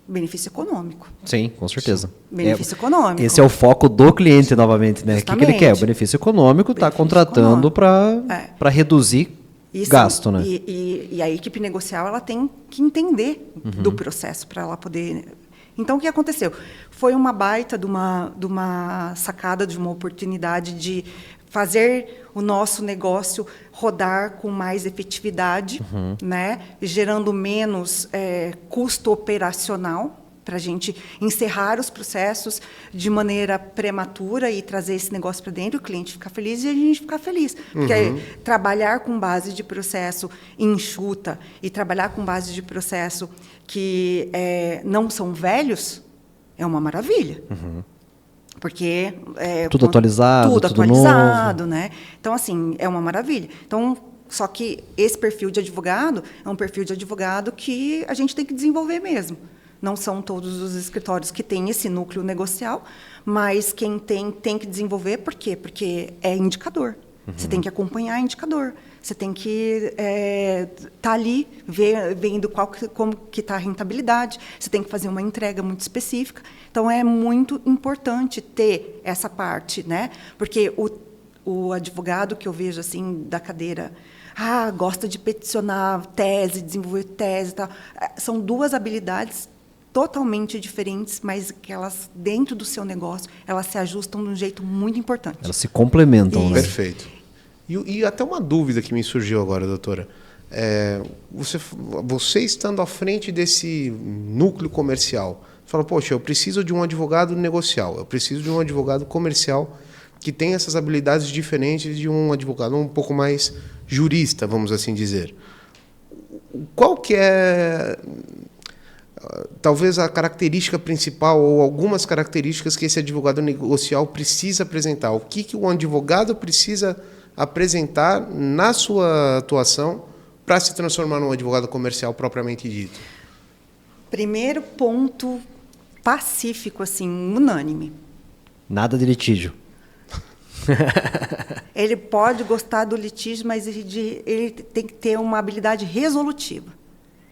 benefício econômico. Sim, com certeza. Benefício econômico. Esse é o foco do cliente, novamente, né? Justamente. O que ele quer? O benefício econômico, está contratando para reduzir gasto, né? E a equipe negocial, ela tem que entender do processo para ela poder. Então, o que aconteceu? Foi uma baita de uma sacada, de uma oportunidade de fazer o nosso negócio rodar com mais efetividade, né? Gerando menos custo operacional, para a gente encerrar os processos de maneira prematura e trazer esse negócio para dentro, o cliente ficar feliz e a gente ficar feliz. Porque trabalhar com base de processo enxuta e trabalhar com base de processo que não são velhos é uma maravilha. Porque tudo atualizado, tudo tudo atualizado, novo. Né? Então, assim, é uma maravilha. Então, só que esse perfil de advogado é um perfil de advogado que a gente tem que desenvolver mesmo. Não são todos os escritórios que têm esse núcleo negocial, mas quem tem que desenvolver. Por quê? Porque é indicador. Você tem que acompanhar indicador. Você tem que estar ali vendo como que está a rentabilidade. Você tem que fazer uma entrega muito específica. Então, é muito importante ter essa parte, né? Porque o advogado que eu vejo assim da cadeira, gosta de peticionar tese, desenvolver tese e tal. São duas habilidades totalmente diferentes, mas que elas, dentro do seu negócio, elas se ajustam de um jeito muito importante. Elas se complementam, né? Perfeito. E até uma dúvida que me surgiu agora, doutora. Você estando à frente desse núcleo comercial, fala, poxa, eu preciso de um advogado negocial, eu preciso de um advogado comercial que tem essas habilidades diferentes de um advogado um pouco mais jurista, vamos assim dizer. Qual que é talvez a característica principal ou algumas características que esse advogado negocial precisa apresentar? O que um advogado precisa apresentar na sua atuação para se transformar num advogado comercial propriamente dito? Primeiro ponto pacífico, assim, unânime. Nada de litígio. Ele pode gostar do litígio, mas ele tem que ter uma habilidade resolutiva.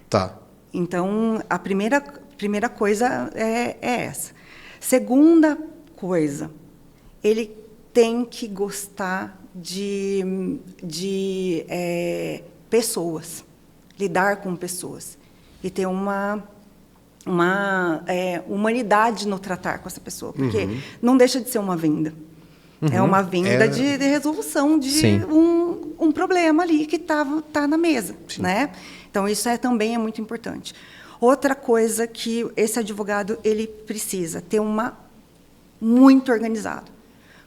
Tá. Então, a primeira coisa é essa. Segunda coisa, ele tem que gostar de pessoas, lidar com pessoas e ter uma humanidade no tratar com essa pessoa, porque não deixa de ser uma venda. É uma venda de resolução de um problema ali que tá na mesa, né? Então, isso também é muito importante. Outra coisa que esse advogado ele precisa ter muito organizado.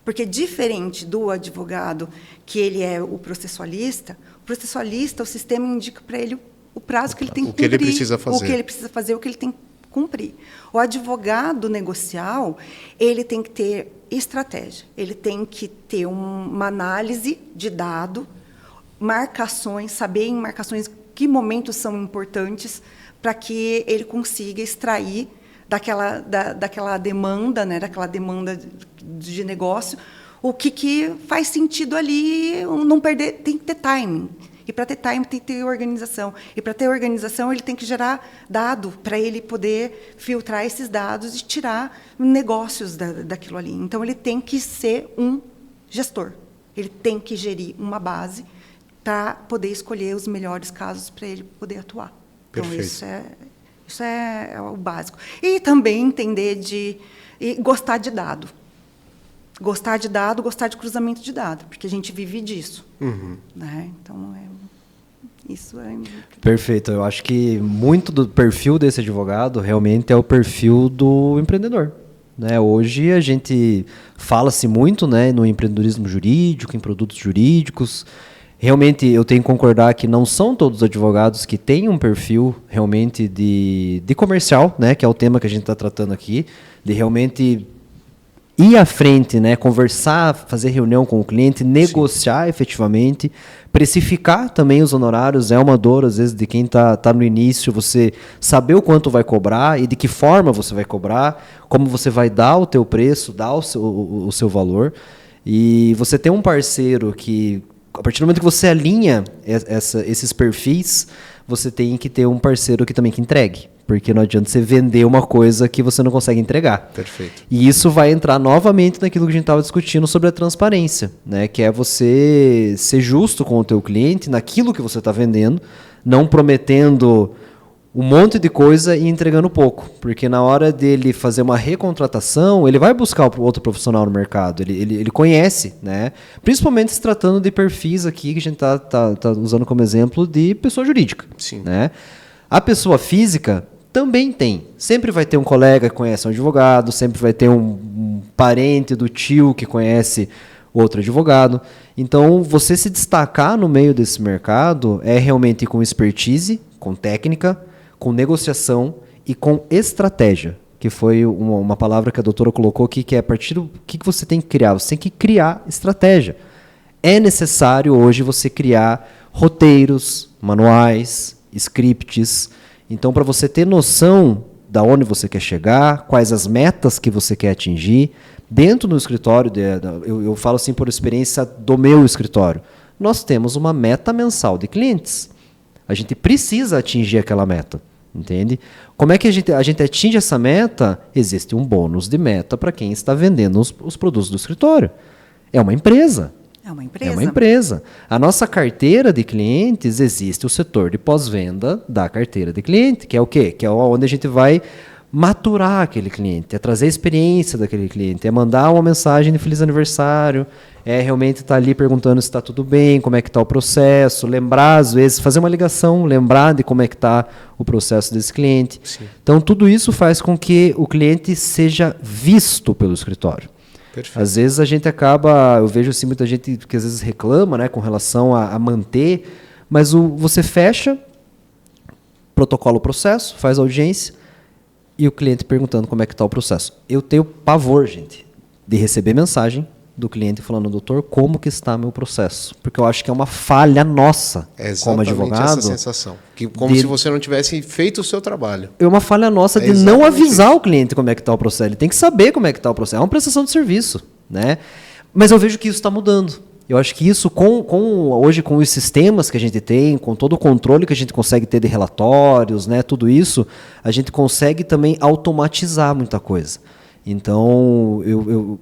Porque, diferente do advogado que ele é o processualista, processualista, o sistema indica para ele o prazo que ele tem que O que ele cumprir, precisa fazer. o que ele precisa fazer, o que ele tem que cumprir. O advogado negocial, ele tem que ter estratégia, ele tem que ter uma análise de dado, marcações, saber em marcações que momentos são importantes para que ele consiga extrair daquela demanda, né, daquela demanda de negócio, o que faz sentido ali, não perder, tem que ter timing. E para ter time tem que ter organização. E para ter organização ele tem que gerar dado para ele poder filtrar esses dados e tirar negócios daquilo ali. Então ele tem que ser um gestor. Ele tem que gerir uma base para poder escolher os melhores casos para ele poder atuar. Então Perfeito. isso é o básico. E também entender e gostar de dado. Gostar de dado, gostar de cruzamento de dado, porque a gente vive disso. Né? Então, isso é... Perfeito. Eu acho que muito do perfil desse advogado realmente é o perfil do empreendedor. Né? Hoje a gente fala-se muito, né, no empreendedorismo jurídico, em produtos jurídicos. Realmente eu tenho que concordar que não são todos os advogados que têm um perfil realmente de comercial, né, que é o tema que a gente está tratando aqui, de realmente ir à frente, né, conversar, fazer reunião com o cliente, negociar efetivamente, precificar também os honorários. É uma dor, às vezes, de quem tá no início, você saber o quanto vai cobrar e de que forma você vai cobrar, como você vai dar o teu preço, dar o seu valor. E você ter um parceiro que, a partir do momento que você alinha esses perfis, você tem que ter um parceiro que também que entregue. Porque não adianta você vender uma coisa que você não consegue entregar. Perfeito. E isso vai entrar novamente naquilo que a gente estava discutindo sobre a transparência, né? Que é você ser justo com o teu cliente naquilo que você está vendendo, não prometendo um monte de coisa e entregando pouco. Porque na hora dele fazer uma recontratação, ele vai buscar outro profissional no mercado. Ele conhece, né? Principalmente se tratando de perfis aqui que a gente tá usando como exemplo de pessoa jurídica. Sim. Né? A pessoa física também tem. Sempre vai ter um colega que conhece um advogado, sempre vai ter um parente do tio que conhece outro advogado. Então, você se destacar no meio desse mercado é realmente com expertise, com técnica, com negociação e com estratégia, que foi uma palavra que a doutora colocou aqui, que é a partir do que você tem que criar. Você tem que criar estratégia. É necessário hoje você criar roteiros, manuais, scripts. Então, para você ter noção da onde você quer chegar, quais as metas que você quer atingir, dentro do escritório, eu falo assim por experiência do meu escritório, nós temos uma meta mensal de clientes. A gente precisa atingir aquela meta, entende? Como é que a gente atinge essa meta? Existe um bônus de meta para quem está vendendo os produtos do escritório. É uma empresa. É uma empresa. É uma empresa. A nossa carteira de clientes, existe o setor de pós-venda da carteira de cliente, que é o quê? Que é onde a gente vai maturar aquele cliente, é trazer a experiência daquele cliente, é mandar uma mensagem de feliz aniversário, é realmente estar ali perguntando se está tudo bem, como é que está o processo, lembrar às vezes, fazer uma ligação, lembrar de como é que está o processo desse cliente. Sim. Então tudo isso faz com que o cliente seja visto pelo escritório. Perfeito. Às vezes a gente acaba, eu vejo assim muita gente que às vezes reclama, né, com relação a manter, mas você fecha, protocola o processo, faz audiência e o cliente perguntando como é que está o processo. Eu tenho pavor, gente, de receber mensagem do cliente falando, doutor, como que está meu processo? Porque eu acho que é uma falha nossa como advogado. Essa sensação. Como se você não tivesse feito o seu trabalho. É uma falha nossa de não avisar o cliente como é que está o processo. Ele tem que saber como é que está o processo. É uma prestação de serviço, né? Mas eu vejo que isso está mudando. Eu acho que isso, hoje, com os sistemas que a gente tem, com todo o controle que a gente consegue ter de relatórios, né, tudo isso, a gente consegue também automatizar muita coisa. Então, eu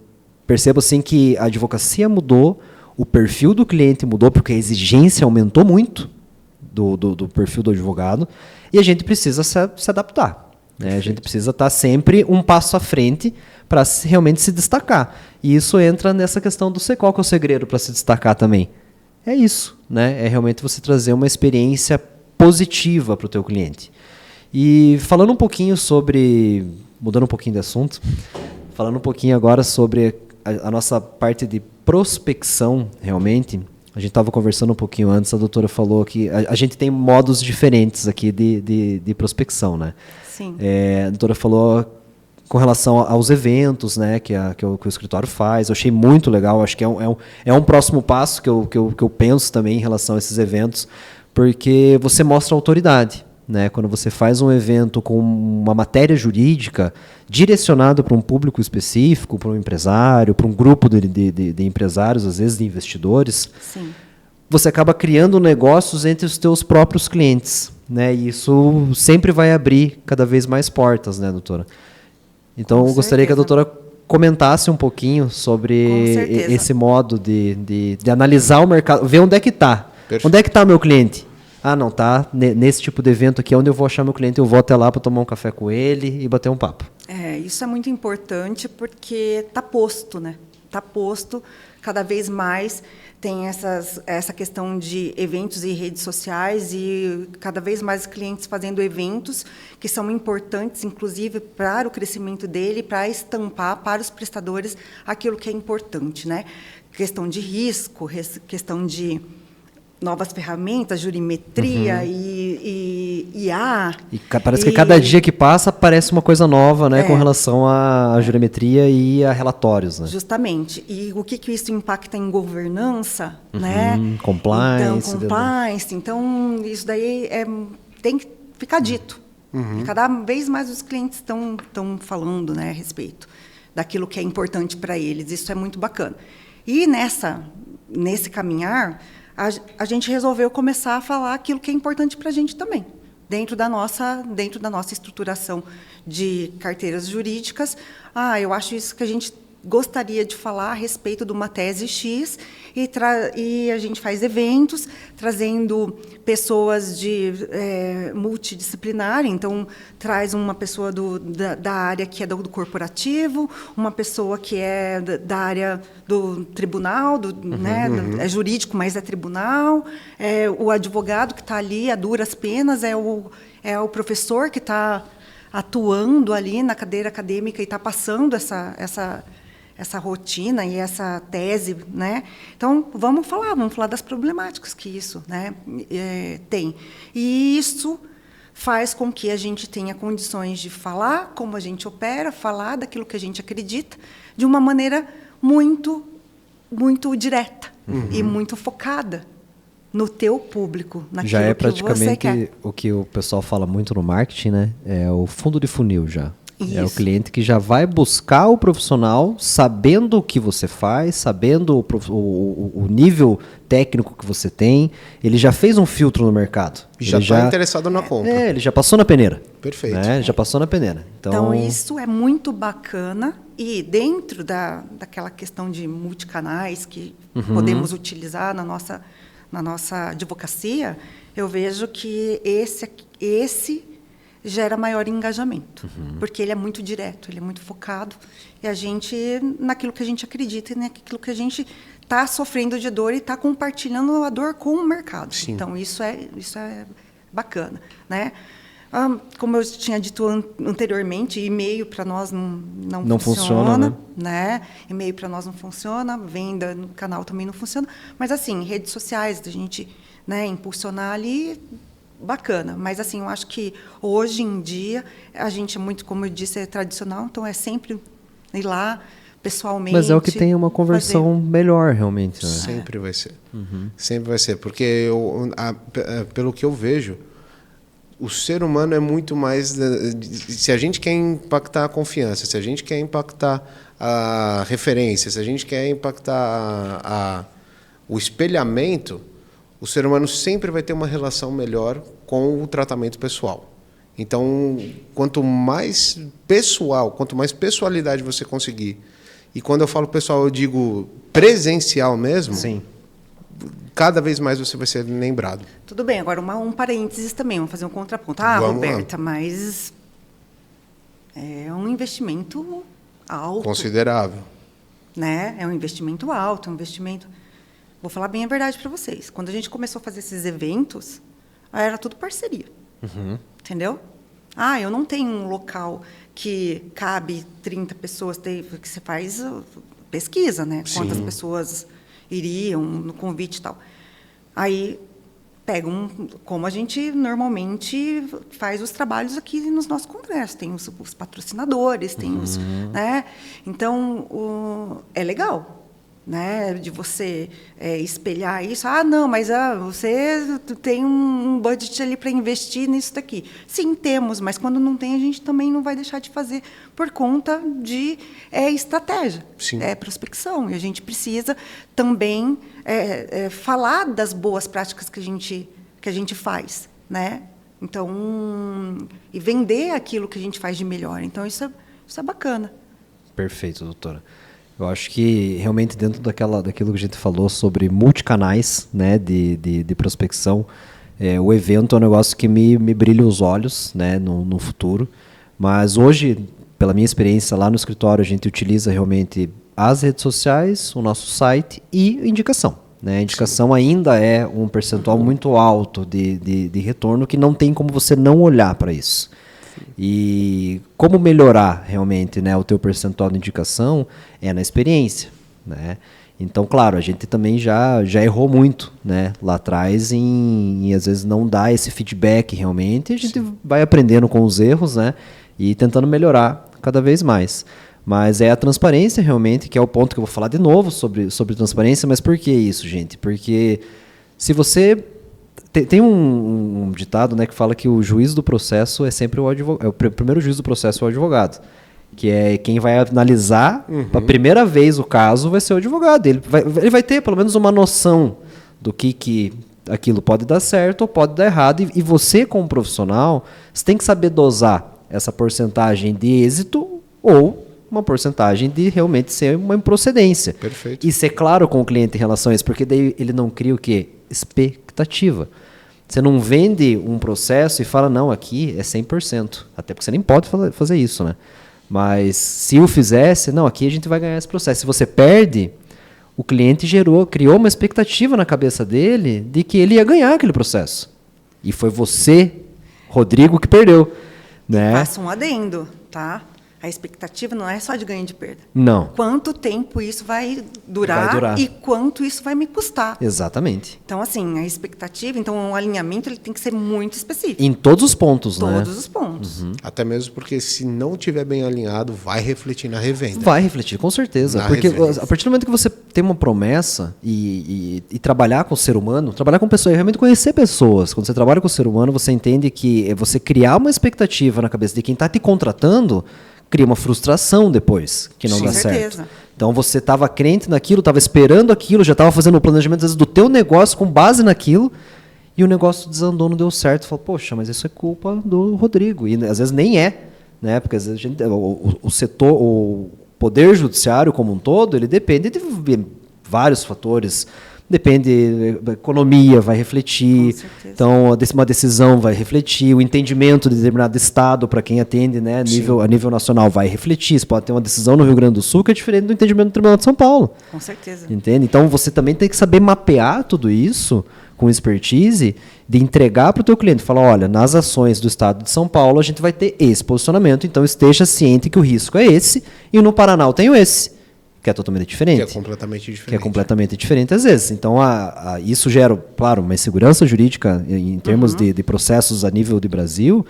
percebo assim que a advocacia mudou, o perfil do cliente mudou, porque a exigência aumentou muito do perfil do advogado, e a gente precisa se adaptar. Né? A gente precisa estar sempre um passo à frente para realmente se destacar. E isso entra nessa questão do qual que é o segredo para se destacar também. É isso, né? É realmente você trazer uma experiência positiva para o teu cliente. E falando um pouquinho sobre, mudando um pouquinho de assunto, falando um pouquinho agora sobre a nossa parte de prospecção, realmente, A gente estava conversando um pouquinho antes, a doutora falou que a gente tem modos diferentes aqui de prospecção, né? Sim. A doutora falou com relação aos eventos, né, que o escritório faz. Eu achei muito legal, acho que é um próximo passo que eu penso também em relação a esses eventos, porque você mostra autoridade. Né, quando você faz um evento com uma matéria jurídica direcionado para um público específico, para um empresário, para um grupo de empresários, às vezes de investidores, Sim. você acaba criando negócios entre os teus próprios clientes. Né, e isso sempre vai abrir cada vez mais portas, né, doutora? Então, eu gostaria que a doutora comentasse um pouquinho sobre esse modo de analisar o mercado, ver onde é que está. Onde é que está o meu cliente? Ah, não, tá nesse tipo de evento aqui, onde eu vou achar meu cliente, eu vou até lá para tomar um café com ele e bater um papo. Isso é muito importante porque está posto, né? Está posto, cada vez mais tem essa questão de eventos e redes sociais e cada vez mais clientes fazendo eventos que são importantes, inclusive, para o crescimento dele, para estampar para os prestadores aquilo que é importante, né? Questão de risco, questão de novas ferramentas, jurimetria e IA. E parece que cada dia que passa aparece uma coisa nova, né, com relação à jurimetria e a relatórios, né? Justamente. E o que isso impacta em governança, né? Compliance. Então, isso daí tem que ficar dito. E cada vez mais os clientes estão falando, né, a respeito daquilo que é importante para eles. Isso é muito bacana. E nesse caminhar, a gente resolveu começar a falar aquilo que é importante para a gente também, dentro da nossa estruturação de carteiras jurídicas. Eu acho isso que a gente gostaria de falar a respeito de uma tese X e a gente faz eventos trazendo pessoas multidisciplinar, então traz uma pessoa da área que é do corporativo, uma pessoa que é da área do tribunal, né, é jurídico, mas é tribunal, o advogado que está ali a duras penas, é o professor que está atuando ali na cadeira acadêmica e está passando essa rotina e essa tese, né? Então, vamos falar das problemáticas que isso, né, tem. E isso faz com que a gente tenha condições de falar como a gente opera, falar daquilo que a gente acredita, de uma maneira muito, muito direta e muito focada no teu público, naquilo já é que você praticamente quer. o que o pessoal fala muito no marketing, né? É o fundo de funil já. Isso. É o cliente que já vai buscar o profissional sabendo o que você faz, sabendo o nível técnico que você tem. Ele já fez um filtro no mercado. Já está interessado na compra. Ele já passou na peneira. Perfeito. Né? Já passou na peneira. Então, isso é muito bacana. E dentro daquela questão de multicanais que podemos utilizar na nossa advocacia, eu vejo que esse gera maior engajamento, porque ele é muito direto, ele é muito focado, e a gente, naquilo que a gente acredita, e naquilo que a gente está sofrendo de dor e está compartilhando a dor com o mercado. Sim. Então, isso é bacana, né? Como eu tinha dito anteriormente, e-mail para nós não funciona, né? E-mail para nós não funciona, venda no canal também não funciona, mas assim, redes sociais, da gente, né, impulsionar ali, bacana. Mas assim, eu acho que hoje em dia a gente é muito, como eu disse, é tradicional, então é sempre ir lá pessoalmente. Mas é o que tem uma conversão melhor, realmente. Né? Sempre vai ser. Sempre vai ser, porque pelo que eu vejo, o ser humano é muito mais... Se a gente quer impactar a confiança, se a gente quer impactar a referência, se a gente quer impactar o espelhamento, o ser humano sempre vai ter uma relação melhor com o tratamento pessoal. Então, quanto mais pessoal, quanto mais pessoalidade você conseguir, e quando eu falo pessoal, eu digo presencial mesmo, sim, cada vez mais você vai ser lembrado. Tudo bem, agora um parênteses também, vamos fazer um contraponto. Roberta, mas é um investimento alto. Considerável. Né? É um investimento alto, um investimento... Vou falar bem a verdade para vocês. Quando a gente começou a fazer esses eventos, era tudo parceria. Entendeu? Eu não tenho um local que cabe 30 pessoas, que você faz pesquisa, né? Sim. Quantas pessoas iriam no convite e tal. Aí pegam, como a gente normalmente faz os trabalhos aqui nos nossos congressos, tem os patrocinadores, tem os, né? Então, é legal, né, de você espelhar isso. Não, mas você tem um budget ali para investir nisso daqui. Sim, temos, mas quando não tem, a gente também não vai deixar de fazer por conta de estratégia, prospecção. E a gente precisa também falar das boas práticas que a gente faz, né? Então, e vender aquilo que a gente faz de melhor. Então, isso é bacana. Perfeito, doutora. Eu acho que realmente dentro daquilo que a gente falou sobre multicanais, né, de prospecção, o evento é um negócio que me brilha os olhos, né, no futuro. Mas hoje, pela minha experiência lá no escritório, a gente utiliza realmente as redes sociais, o nosso site e indicação. Né? A indicação ainda é um percentual muito alto de retorno que não tem como você não olhar para isso. E como melhorar realmente, né, o teu percentual de indicação é na experiência, né? Então, claro, a gente também já errou muito, né, lá atrás em às vezes não dar esse feedback realmente. A gente vai aprendendo com os erros, né, e tentando melhorar cada vez mais. Mas é a transparência realmente que é o ponto que eu vou falar de novo sobre transparência. Mas por que isso, gente? Porque se você... Tem um ditado, né, que fala que o juiz do processo é sempre o advogado. O primeiro juiz do processo é o advogado. Que é quem vai analisar a primeira vez o caso vai ser o advogado. Ele vai ter pelo menos uma noção do que aquilo pode dar certo ou pode dar errado. E você, como profissional, você tem que saber dosar essa porcentagem de êxito ou uma porcentagem de realmente ser uma improcedência. Perfeito. E ser claro com o cliente em relação a isso, porque daí ele não cria o quê? Expectativa. Você não vende um processo e fala, não, aqui é 100%. Até porque você nem pode fazer isso, né? Mas se o fizesse, não, aqui a gente vai ganhar esse processo. Se você perde, o cliente criou uma expectativa na cabeça dele de que ele ia ganhar aquele processo. E foi você, Rodrigo, que perdeu. Né? Faça um adendo, tá? A expectativa não é só de ganho e de perda. Não. Quanto tempo isso vai durar e quanto isso vai me custar. Exatamente. Então, assim, a expectativa, então o alinhamento ele tem que ser muito específico. Em todos os pontos, né? Todos os pontos. Até mesmo porque se não estiver bem alinhado, vai refletir na revenda. Vai refletir, com certeza. Porque a partir do momento que você tem uma promessa e trabalhar com o ser humano, trabalhar com pessoas, realmente conhecer pessoas. Quando você trabalha com o ser humano, você entende que você criar uma expectativa na cabeça de quem está te contratando cria uma frustração depois, que não dá certo. Então você estava crente naquilo, estava esperando aquilo, já estava fazendo o planejamento às vezes, do teu negócio com base naquilo, e o negócio desandou, não deu certo. Você fala, poxa, mas isso é culpa do Rodrigo. E às vezes nem é, né? Porque às vezes o setor, o poder judiciário como um todo, ele depende de vários fatores. Depende, a economia vai refletir, então uma decisão vai refletir, o entendimento de determinado estado para quem atende, né, a nível nacional vai refletir. Você pode ter uma decisão no Rio Grande do Sul que é diferente do entendimento do Tribunal de São Paulo. Com certeza. Entende? Então você também tem que saber mapear tudo isso com expertise, de entregar para o teu cliente, falar, olha, nas ações do estado de São Paulo a gente vai ter esse posicionamento, então esteja ciente que o risco é esse, e no Paraná eu tenho esse. Que é totalmente diferente. Que é completamente diferente. Que é completamente diferente às vezes. Então, isso gera, claro, uma insegurança jurídica em termos de processos a nível de Brasil,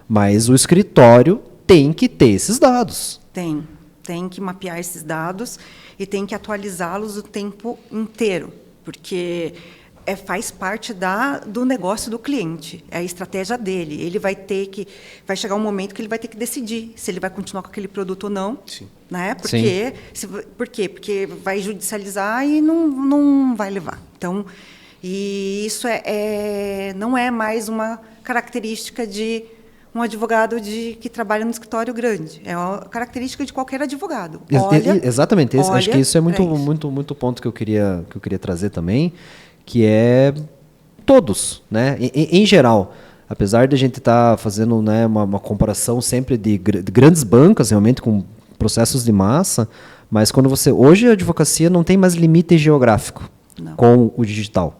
mas o escritório tem que ter esses dados. Tem que mapear esses dados e tem que atualizá-los o tempo inteiro, porque faz parte do negócio do cliente, é a estratégia dele. Ele vai chegar um momento que ele vai ter que decidir se ele vai continuar com aquele produto ou não. Sim. Né? Por quê? Porque vai judicializar e não vai levar. Então, e isso não é mais uma característica de um advogado que trabalha no escritório grande. É uma característica de qualquer advogado. Exatamente. Acho que isso é muito ponto que eu queria trazer também, que é todos, né? Em geral. Apesar de a gente estar fazendo, né, uma comparação sempre de grandes bancas, realmente, com processos de massa, mas quando hoje a advocacia não tem mais limite geográfico com o digital.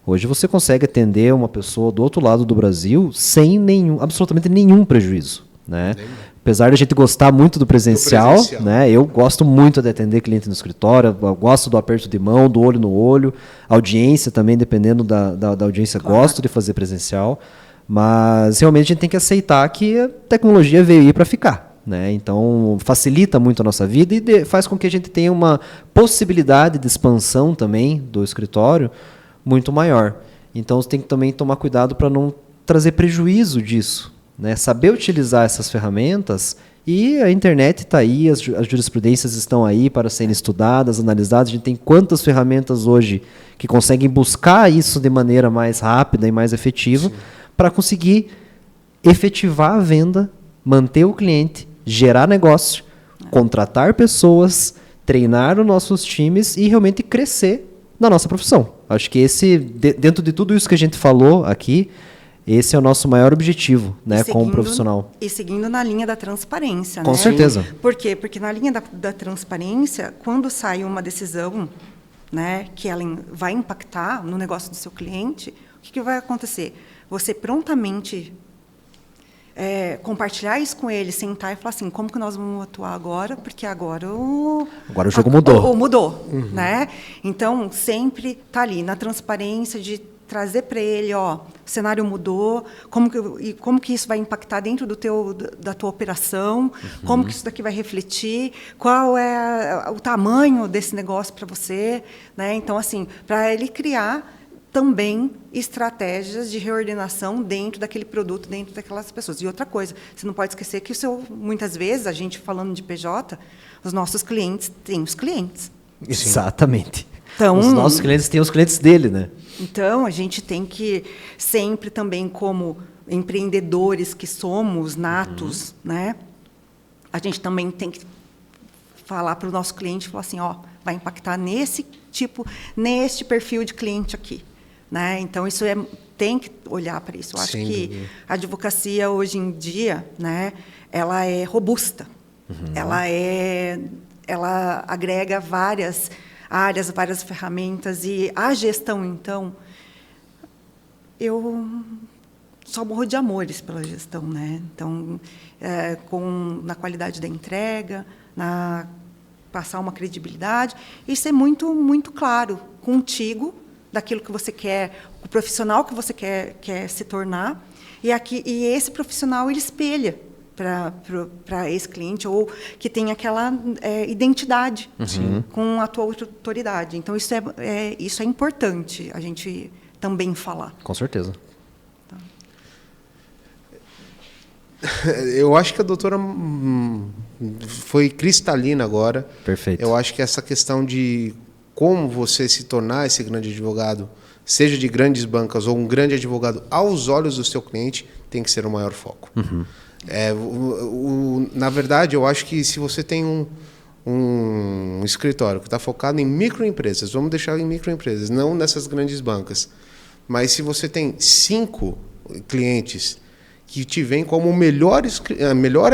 Hoje você consegue atender uma pessoa do outro lado do Brasil sem absolutamente nenhum prejuízo, né? Apesar de a gente gostar muito do presencial, né? Eu gosto muito de atender cliente no escritório, eu gosto do aperto de mão, do olho no olho, audiência também, dependendo da audiência, gosto de fazer presencial, mas realmente a gente tem que aceitar que a tecnologia veio aí para ficar. Né? Então, facilita muito a nossa vida e faz com que a gente tenha uma possibilidade de expansão também do escritório muito maior. Então, você tem que também tomar cuidado para não trazer prejuízo disso. Né? Saber utilizar essas ferramentas, e a internet está aí, as jurisprudências estão aí para serem estudadas, analisadas. A gente tem quantas ferramentas hoje que conseguem buscar isso de maneira mais rápida e mais efetiva para conseguir efetivar a venda, manter o cliente, gerar negócio, contratar pessoas, treinar os nossos times e realmente crescer na nossa profissão. Acho que dentro de tudo isso que a gente falou aqui, esse é o nosso maior objetivo, né, como profissional. E seguindo na linha da transparência. Com certeza. Por quê? Porque na linha da transparência, quando sai uma decisão, né, que ela vai impactar no negócio do seu cliente, o que vai acontecer? Você prontamente compartilhar isso com ele, sentar e falar assim, como que nós vamos atuar agora? Porque agora o jogo mudou. Mudou, né? Então, sempre tá ali, na transparência de trazer para ele, o cenário mudou, como que isso vai impactar dentro da tua operação, como que isso daqui vai refletir, qual é o tamanho desse negócio para você, né? Então, assim, para ele criar também estratégias de reordenação dentro daquele produto, dentro daquelas pessoas. E outra coisa, você não pode esquecer que muitas vezes, a gente falando de PJ, os nossos clientes têm os clientes. Exatamente. Então, os nossos clientes têm os clientes dele, né? Então, a gente tem que sempre também, como empreendedores que somos natos, né? A gente também tem que falar para o nosso cliente, falar assim, vai impactar nesse perfil de cliente aqui. Né? Então, isso tem que olhar para isso. Eu acho que a advocacia, hoje em dia, né, ela é robusta. Ela agrega várias áreas, várias ferramentas. E a gestão, então, eu só morro de amores pela gestão. Né? Então, na qualidade da entrega, na passar uma credibilidade, e ser muito, muito claro contigo, daquilo que você quer, o profissional que você quer se tornar, e esse profissional ele espelha para esse cliente, ou que tem aquela identidade com a tua autoridade. Então, isso é importante a gente também falar. Com certeza. Tá. Eu acho que a doutora foi cristalina agora. Perfeito. Eu acho que essa questão de como você se tornar esse grande advogado, seja de grandes bancas ou um grande advogado aos olhos do seu cliente, tem que ser o maior foco. Na verdade, eu acho que se você tem um escritório que está focado em microempresas, vamos deixar em microempresas, não nessas grandes bancas, mas se você tem 5 clientes que te veem como o melhor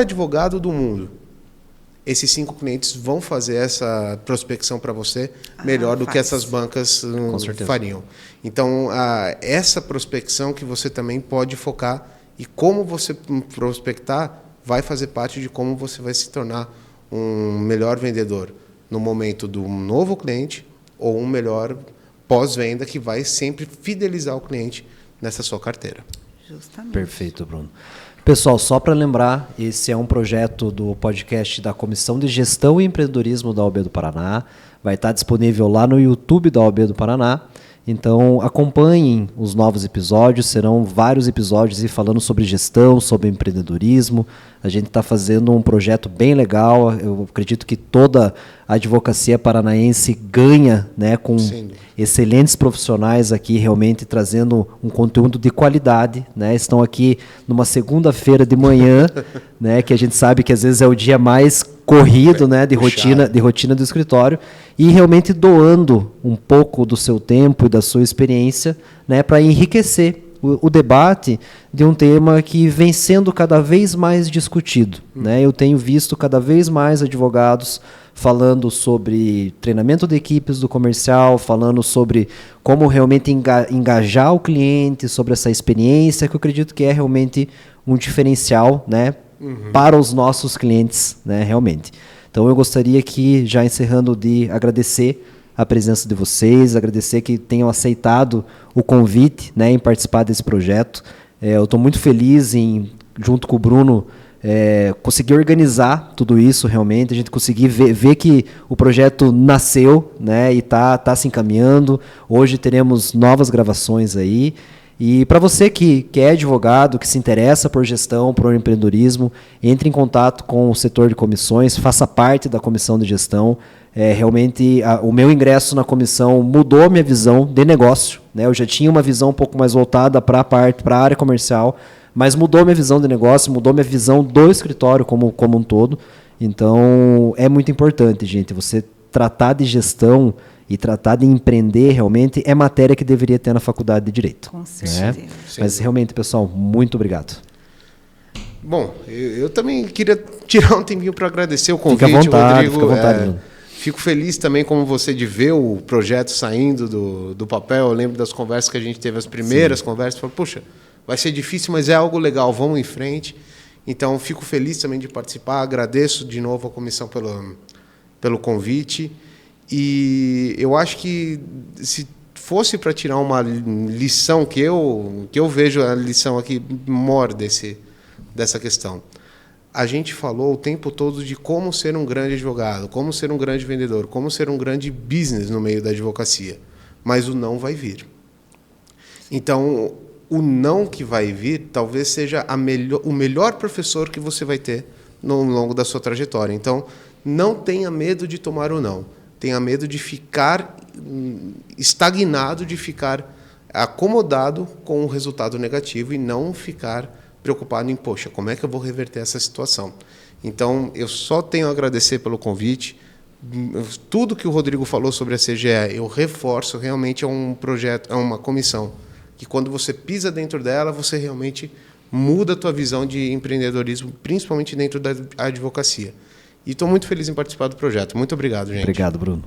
advogado do mundo, esses 5 clientes vão fazer essa prospecção para você melhor do que essas bancas fariam. Então, essa prospecção que você também pode focar, e como você prospectar vai fazer parte de como você vai se tornar um melhor vendedor no momento do novo cliente ou um melhor pós-venda que vai sempre fidelizar o cliente nessa sua carteira. Justamente. Perfeito, Bruno. Pessoal, só para lembrar, esse é um projeto do podcast da Comissão de Gestão e Empreendedorismo da OAB do Paraná. Vai estar disponível lá no YouTube da OAB do Paraná. Então, acompanhem os novos episódios, serão vários episódios falando sobre gestão, sobre empreendedorismo. A gente está fazendo um projeto bem legal, eu acredito que toda a advocacia paranaense ganha, né, com excelentes profissionais aqui, realmente trazendo um conteúdo de qualidade. Né? Estão aqui numa segunda-feira de manhã, né, que a gente sabe que às vezes é o dia mais corrido, né, de rotina do escritório, e realmente doando um pouco do seu tempo e da sua experiência, né, para enriquecer o debate de um tema que vem sendo cada vez mais discutido. Né? Eu tenho visto cada vez mais advogados falando sobre treinamento de equipes do comercial, falando sobre como realmente engajar o cliente, sobre essa experiência, que eu acredito que é realmente um diferencial, né, para os nossos clientes, né, realmente. Então eu gostaria aqui, já encerrando, de agradecer a presença de vocês, agradecer que tenham aceitado o convite, né, em participar desse projeto. Eu estou muito feliz em, junto com o Bruno, conseguir organizar tudo isso realmente, a gente conseguir ver que o projeto nasceu, né, e tá se encaminhando. Hoje teremos novas gravações aí. E para você que é advogado, que se interessa por gestão, por empreendedorismo, entre em contato com o setor de comissões, faça parte da comissão de gestão. Realmente, o meu ingresso na comissão mudou a minha visão de negócio, né? Eu já tinha uma visão um pouco mais voltada para a área comercial, mas mudou minha visão de negócio, mudou minha visão do escritório como um todo. Então, é muito importante, gente, você tratar de gestão e tratar de empreender realmente é matéria que deveria ter na faculdade de Direito. Com certeza. Né? Mas realmente, pessoal, muito obrigado. Bom, eu também queria tirar um tempinho para agradecer o convite, fica à vontade, Rodrigo. Fica à vontade, Bruno. Fico feliz também, como você, de ver o projeto saindo do papel. Eu lembro das conversas que a gente teve, as primeiras conversas. Falei, puxa, vai ser difícil, mas é algo legal, vamos em frente. Então, fico feliz também de participar. Agradeço de novo a comissão pelo convite. E eu acho que, se fosse para tirar uma lição, que eu vejo a lição aqui maior dessa questão. A gente falou o tempo todo de como ser um grande advogado, como ser um grande vendedor, como ser um grande business no meio da advocacia. Mas o não vai vir. Então, o não que vai vir talvez seja o melhor professor que você vai ter no longo da sua trajetória. Então, não tenha medo de tomar o não. Tenha medo de ficar estagnado, de ficar acomodado com o resultado negativo e não ficar preocupado em, poxa, como é que eu vou reverter essa situação? Então, eu só tenho a agradecer pelo convite. Tudo que o Rodrigo falou sobre a CGE, eu reforço, realmente é um projeto, é uma comissão, que quando você pisa dentro dela, você realmente muda a tua visão de empreendedorismo, principalmente dentro da advocacia. E estou muito feliz em participar do projeto. Muito obrigado, gente. Obrigado, Bruno.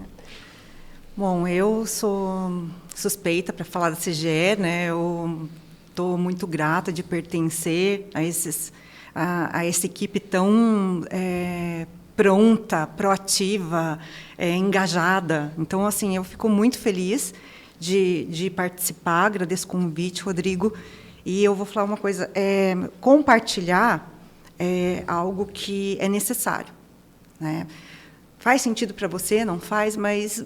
Bom, eu sou suspeita para falar da CGE, né? Eu estou muito grata de pertencer a essa equipe tão pronta, proativa, engajada. Então, assim, eu fico muito feliz de participar. Agradeço o convite, Rodrigo. E eu vou falar uma coisa: compartilhar é algo que é necessário. Né? Faz sentido para você, não faz, mas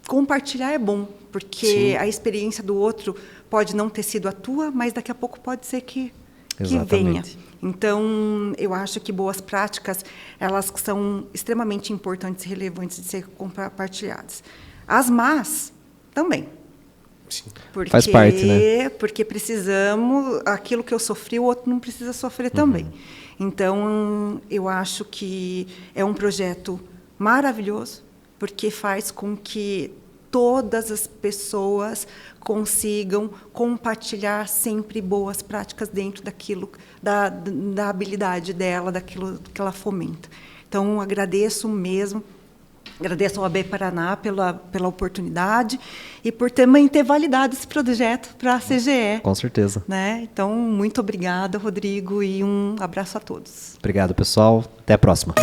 compartilhar é bom, porque Sim. a experiência do outro pode não ter sido a tua, mas daqui a pouco pode ser que venha. Então, eu acho que boas práticas, elas são extremamente importantes e relevantes de ser compartilhadas. As más, também. Sim. Porque, faz parte, né? Porque precisamos, aquilo que eu sofri, o outro não precisa sofrer também. Então, eu acho que é um projeto maravilhoso, porque faz com que todas as pessoas consigam compartilhar sempre boas práticas dentro daquilo, da habilidade dela, daquilo que ela fomenta. Então, agradeço mesmo. Agradeço ao AB Paraná pela oportunidade e por também ter validado esse projeto para a CGE. Com certeza. Né? Então, muito obrigada, Rodrigo, e um abraço a todos. Obrigado, pessoal. Até a próxima.